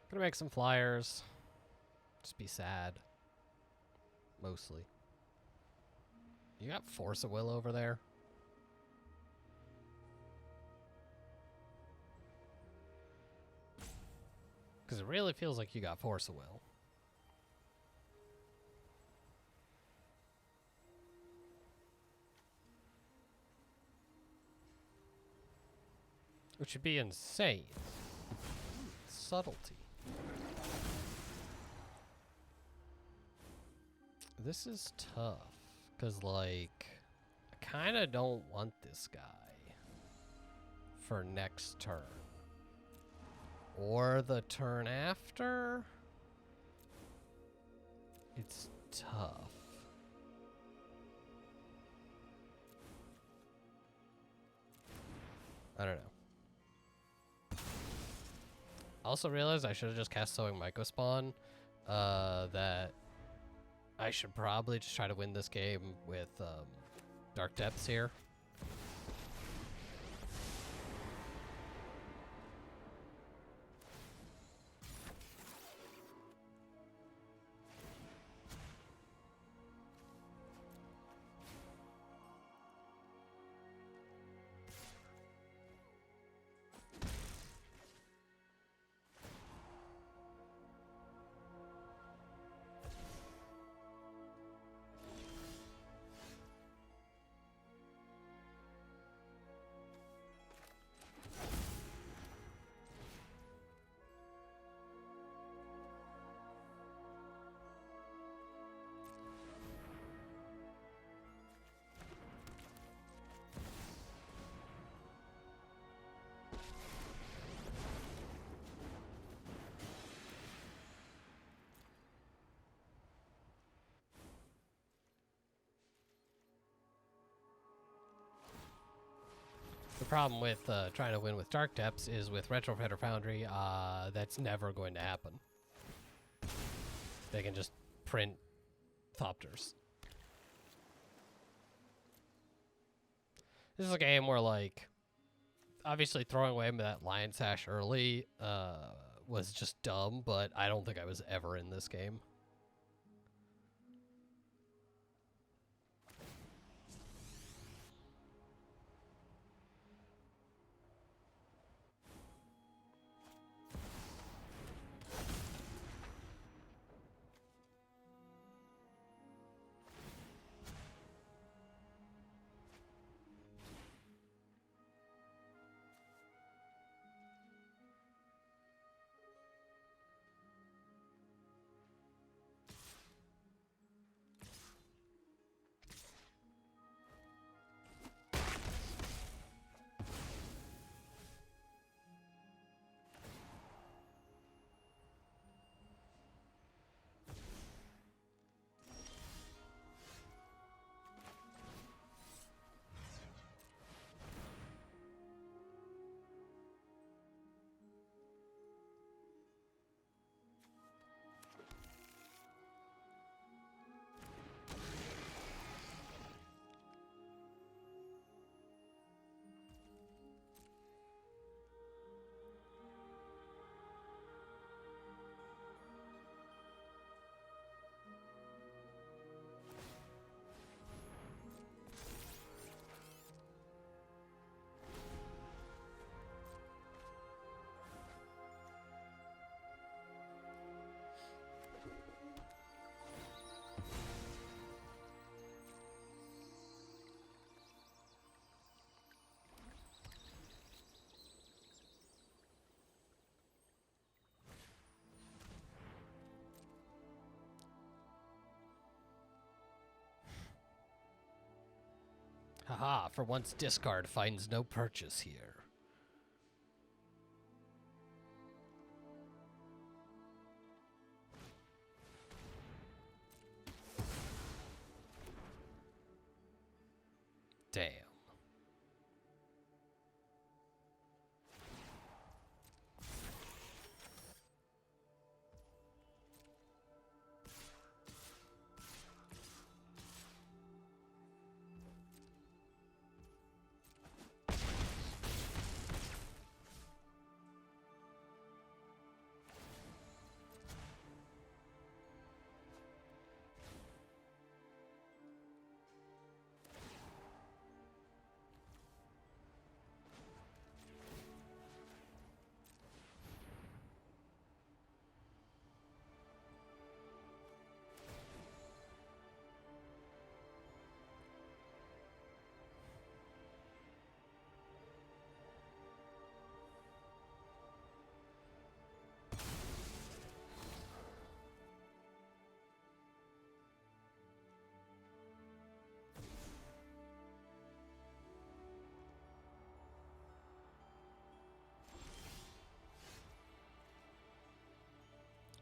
Gonna make some flyers. Just be sad. Mostly. You got Force of Will over there? Because it really feels like you got Force of Will. Which would be insane. Subtlety. This is tough. Because, like, I kind of don't want this guy for next turn. Or the turn after. It's tough. I don't know. I also realized I should have just cast Sowing Mycospawn. That I should probably just try to win this game with Dark Depths here. The problem with trying to win with Dark Depths is with Retrofighter Foundry, that's never going to happen. They can just print Thopters. This is a game where, like, obviously throwing away that Lion Sash early was just dumb, but I don't think I was ever in this game. Haha, for once discard finds no purchase here. Damn.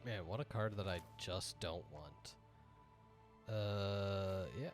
Man, what a card that I just don't want. Yeah.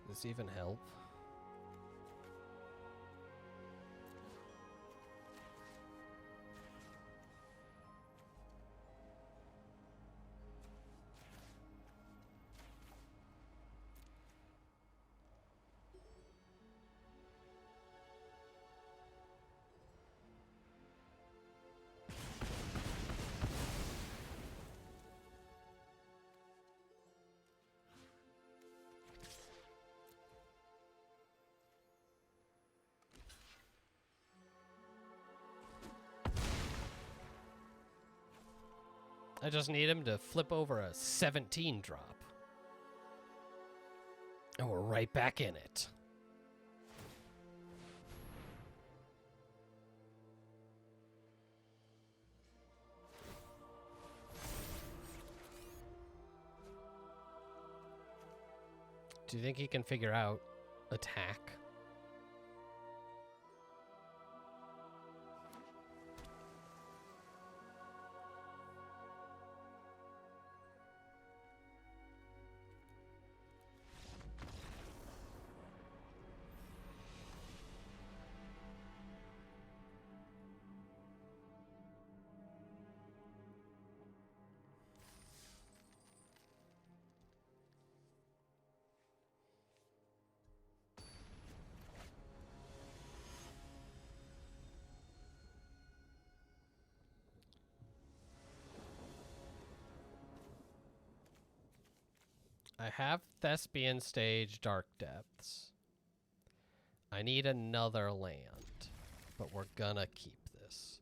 Does this even help? I just need him to flip over a 17 drop. And we're right back in it. Do you think he can figure out attack? I have Thespian Stage Dark Depths. I need another land, but we're gonna keep this.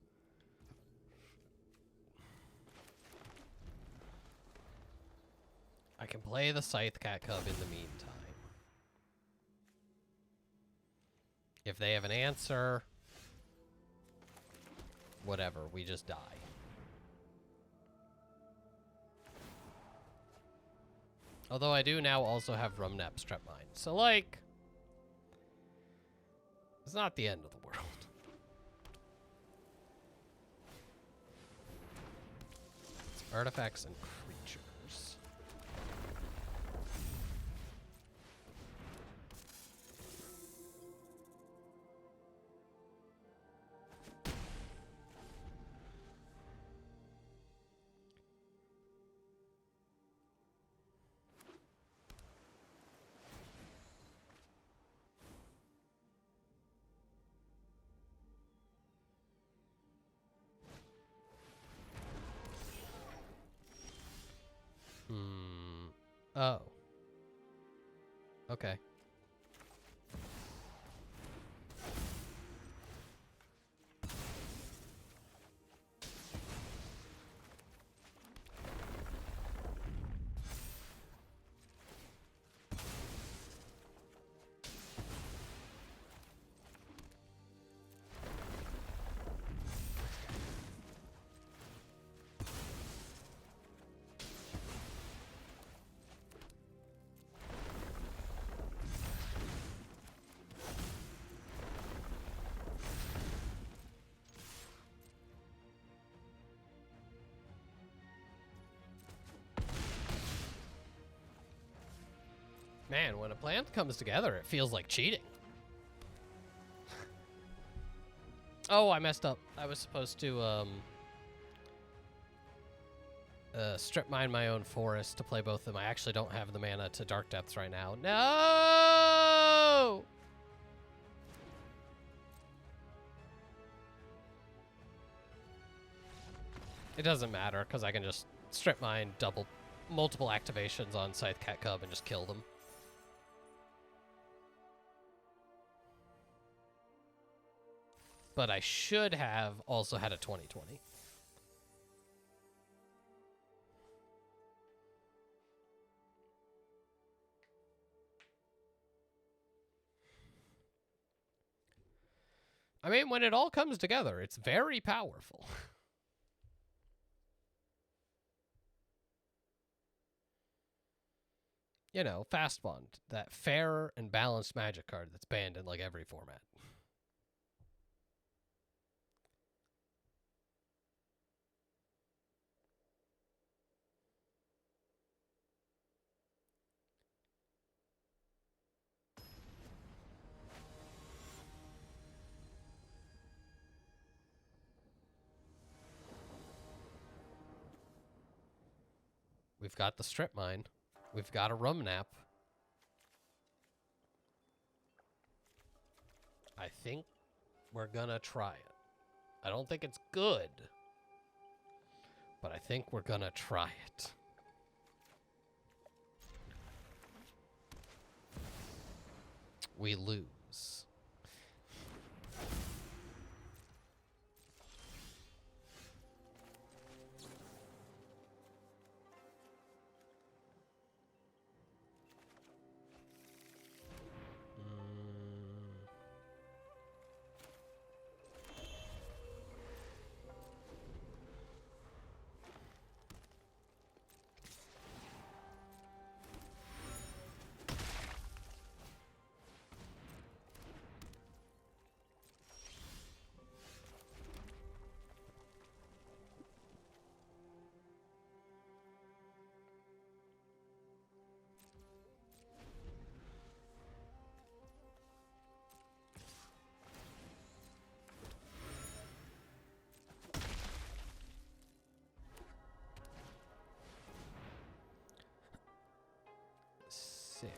I can play the Scythe Cat Cub in the meantime. If they have an answer, whatever, we just die. Although I do now also have Rumnap Strep Mine. So, like, it's not the end of the world. It's artifacts and creatures. Oh. Okay. Man, when a plan comes together, it feels like cheating. Oh, I messed up. I was supposed to, strip mine my own forest to play both of them. I actually don't have the mana to Dark Depths right now. No! It doesn't matter, because I can just strip mine, double multiple activations on Scythe Cat Cub and just kill them. But I should have also had a 2020. I mean, when it all comes together, it's very powerful. You know, Fast Bond, that fair and balanced magic card that's banned in like every format. We've got the strip mine. We've got a rum nap. I think we're gonna try it. I don't think it's good, but I think we're gonna try it. We lose. Six.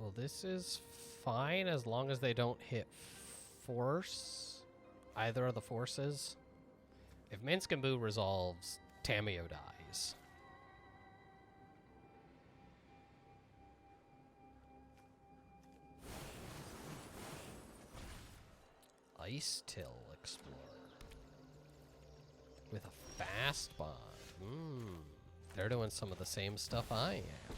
Well, this is fine as long as they don't hit force. Either of the forces. If Minsk and Boo resolves, Tamio dies. Ice Till Explorer. With a fast bond. They're doing some of the same stuff I am.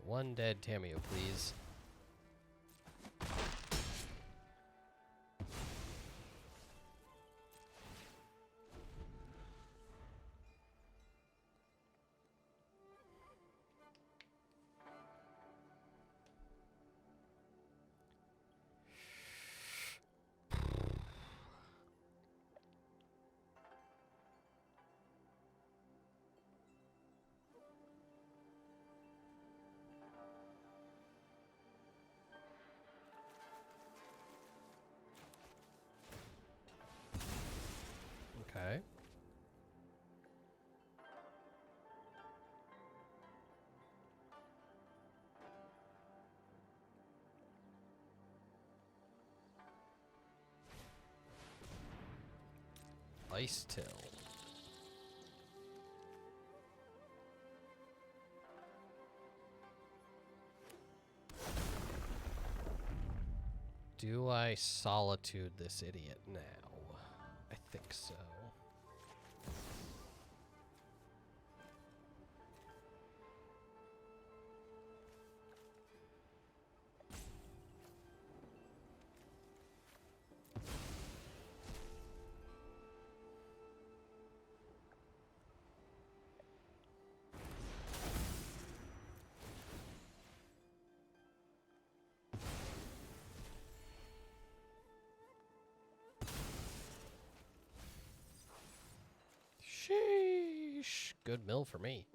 One dead Tamio, please. Ice Till. Do I Solitude this idiot now? I think so. Sheesh. Good mill for me.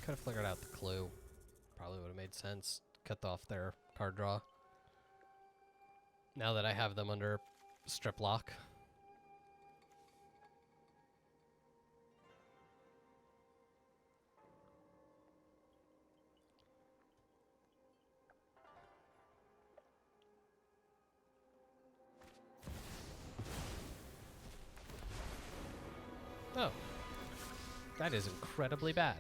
Could have figured out the clue. Probably would have made sense. Cut off their card draw. Now that I have them under strip lock. Oh. That is incredibly bad.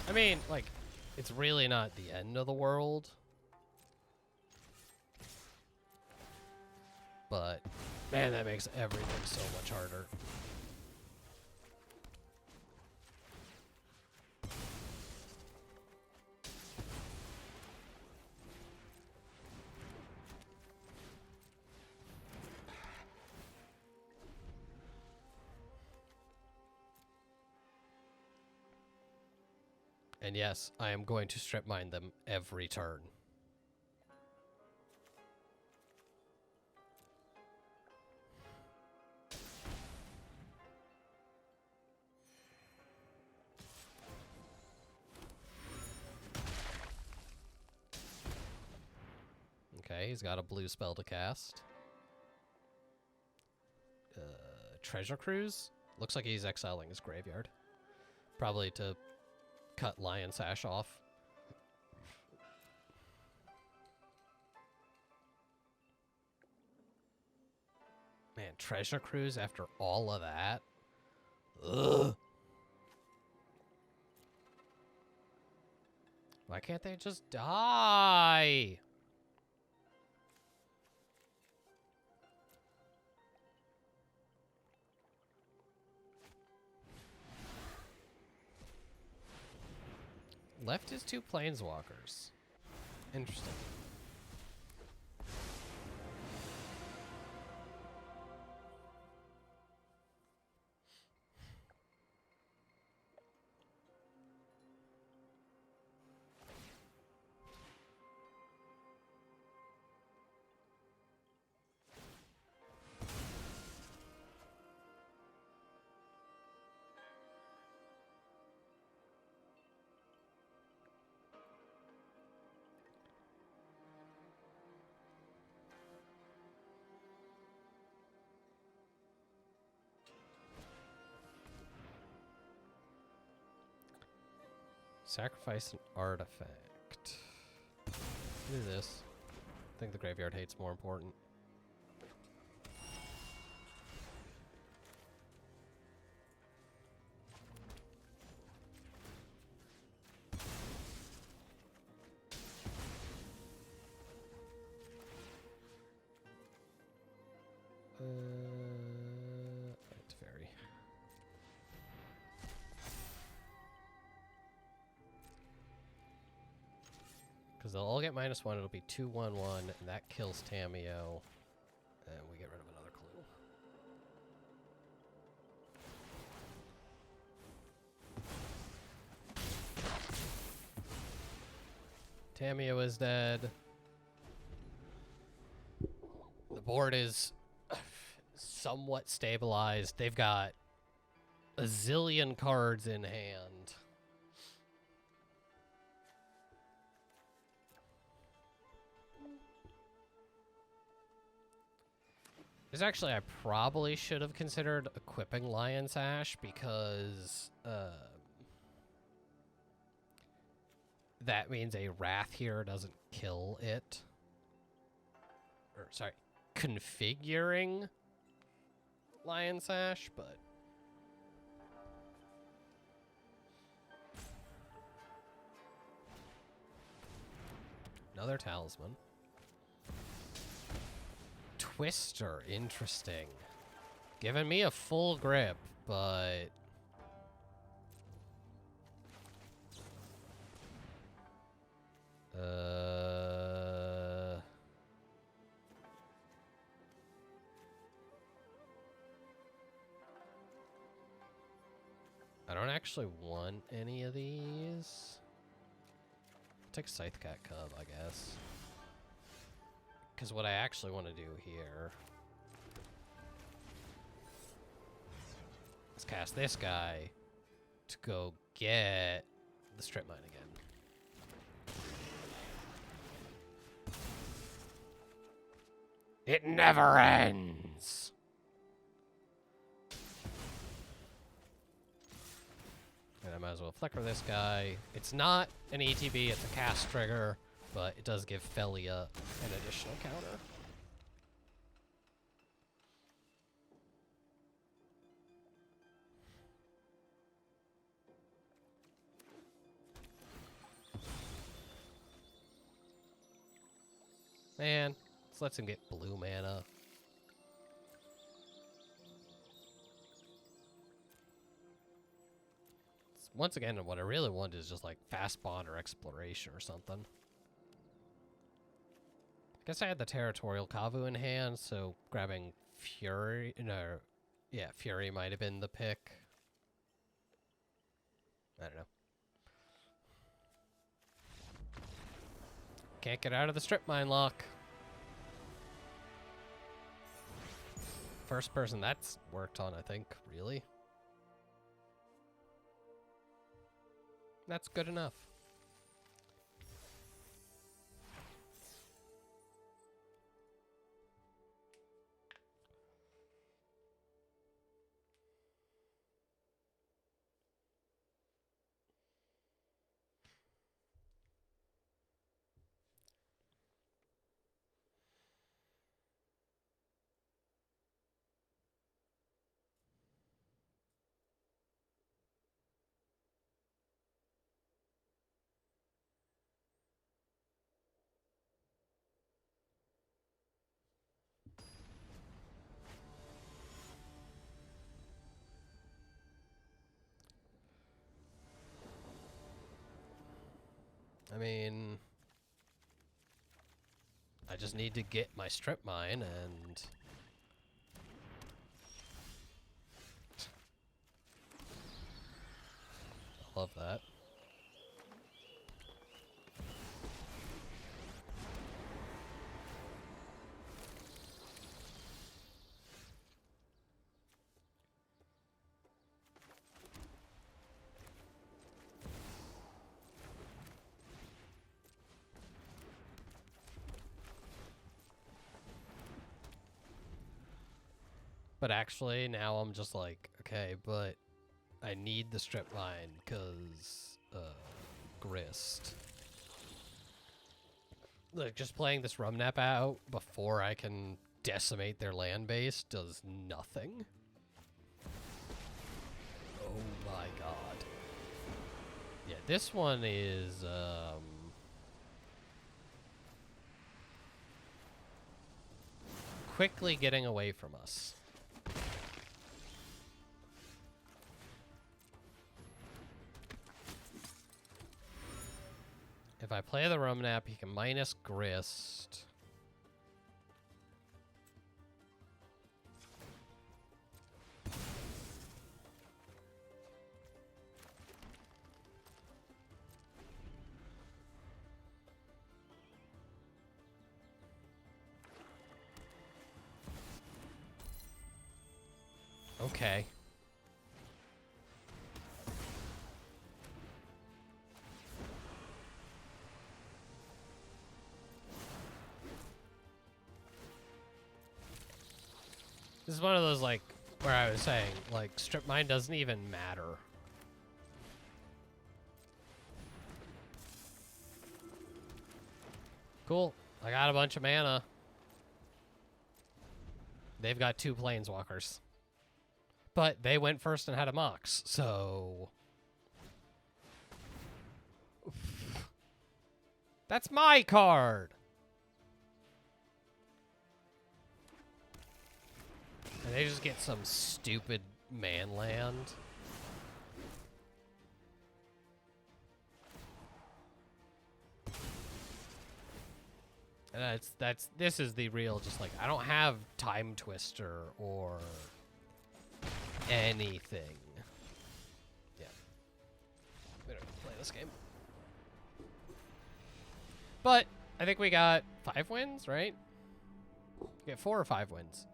I mean, like, it's really not the end of the world. But, man, that makes everything so much harder. And yes, I am going to strip mine them every turn. Okay, he's got a blue spell to cast. Treasure Cruise? Looks like he's exiling his graveyard. Probably to cut Lion Sash off. Man, Treasure Cruise after all of that? Ugh. Why can't they just die? Left is 2 planeswalkers. Interesting. Sacrifice an artifact. Do this. I think the graveyard hate's more important. It's very. Because they'll all get -1. It'll be 2-1-1, and that kills Tamio. And we get rid of another clue. Tamio is dead. The board is somewhat stabilized. They've got a zillion cards in hand. This actually, I probably should have considered equipping Lion's Ash because that means a Wrath here doesn't kill it. Or, sorry, configuring Lion's Ash, but... Another Talisman. Twister, interesting. Giving me a full grip, but... I don't actually want any of these. I'll take Scythecat Cub, I guess. Because what I actually want to do here is cast this guy to go get the Strip Mine again. It never ends! And I might as well Flicker this guy. It's not an ETB, it's a cast trigger. But it does give Felia an additional counter. Man, this lets him get blue mana. Once again, what I really want is just like Fast Bond or Exploration or something. I guess I had the Territorial Kavu in hand, so grabbing Fury... No, yeah, Fury might have been the pick. I don't know. Can't get out of the Strip Mine lock. First person that's worked on, I think, really. That's good enough. I mean, I just need to get my Strip Mine and... I love that. But actually, now I'm just like, okay, but I need the Strip Mine because Grist. Like, just playing this Rumnap out before I can decimate their land base does nothing. Oh my god. Yeah, this one is, quickly getting away from us. If I play the Rumnap, he can minus Grist. Okay. This is one of those, like, where I was saying, like, strip mine doesn't even matter. Cool. I got a bunch of mana. They've got 2 planeswalkers. But they went first and had a Mox, so... That's my card! And they just get some stupid man land. And this is the real, just like, I don't have Time Twister or anything. Yeah. We don't play this game. But I think we got 5 wins, right? We got 4 or 5 wins.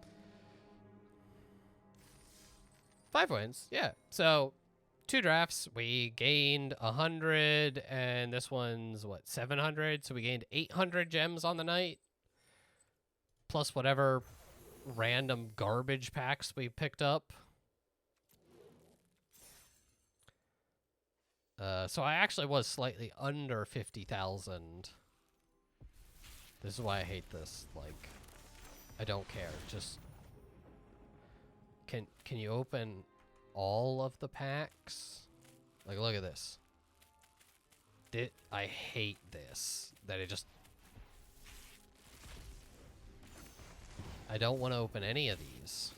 5 wins, yeah. So 2 drafts, we gained 100, and this one's what, 700? So we gained 800 gems on the night, plus whatever random garbage packs we picked up. So I actually was slightly under 50,000. This is why I hate this. Like, I don't care. Just can you open all of the packs? Like, look at this. I hate this. That it just... I don't want to open any of these.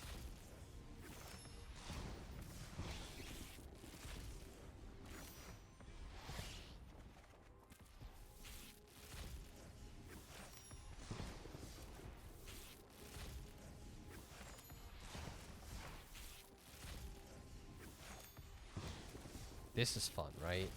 This is fun, right?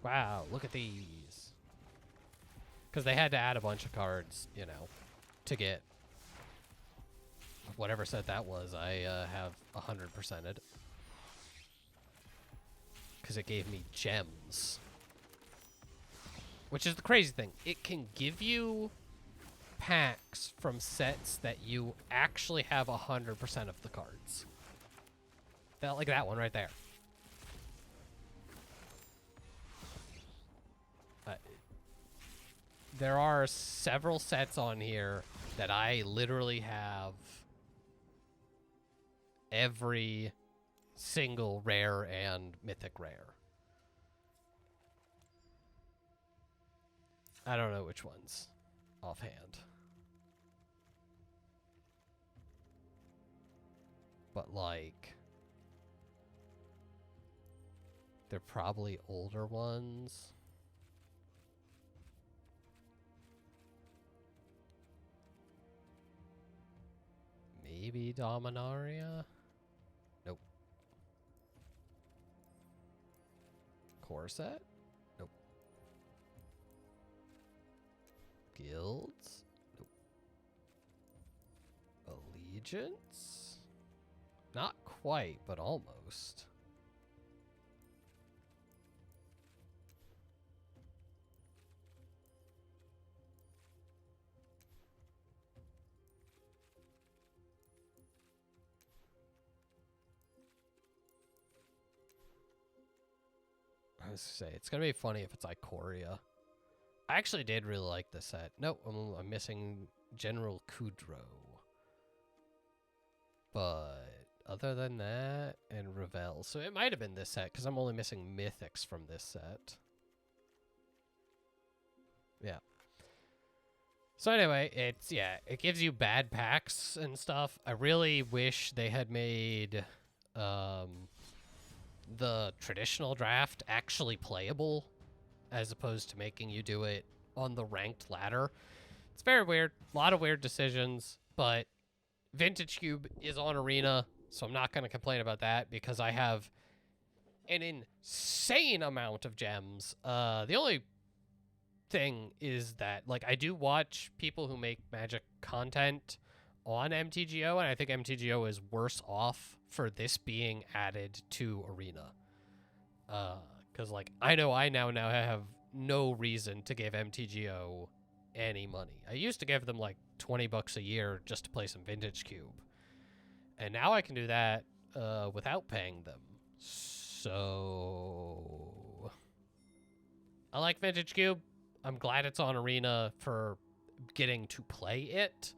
Wow, look at these. Because they had to add a bunch of cards, you know, to get whatever set that was. I have 100%ed. Because it gave me gems. Which is the crazy thing. It can give you packs from sets that you actually have 100% of the cards. Like that one right there. There are several sets on here that I literally have every single rare and mythic rare. I don't know which ones offhand. But, like, they're probably older ones. Maybe Dominaria? Nope. Corset? Nope. Guilds? Nope. Allegiance? Not quite, but almost. I was gonna say, it's gonna be funny if it's Ikoria. I actually did really like this set. Nope, I'm missing General Kudro. But other than that, and Revel. So it might have been this set, because I'm only missing Mythics from this set. Yeah. So anyway, it gives you bad packs and stuff. I really wish they had made the traditional draft actually playable, as opposed to making you do it on the ranked ladder. It's very weird. A lot of weird decisions, but Vintage Cube is on Arena, so I'm not going to complain about that because I have an insane amount of gems. The only thing is that, like, I do watch people who make Magic content on MTGO, and I think MTGO is worse off for this being added to Arena. Because, like, I know I now have no reason to give MTGO any money. I used to give them, like, $20 a year just to play some Vintage Cube. And now I can do that without paying them. So I like Vintage Cube. I'm glad it's on Arena for getting to play it.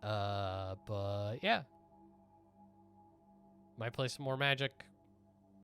But yeah. Might play some more Magic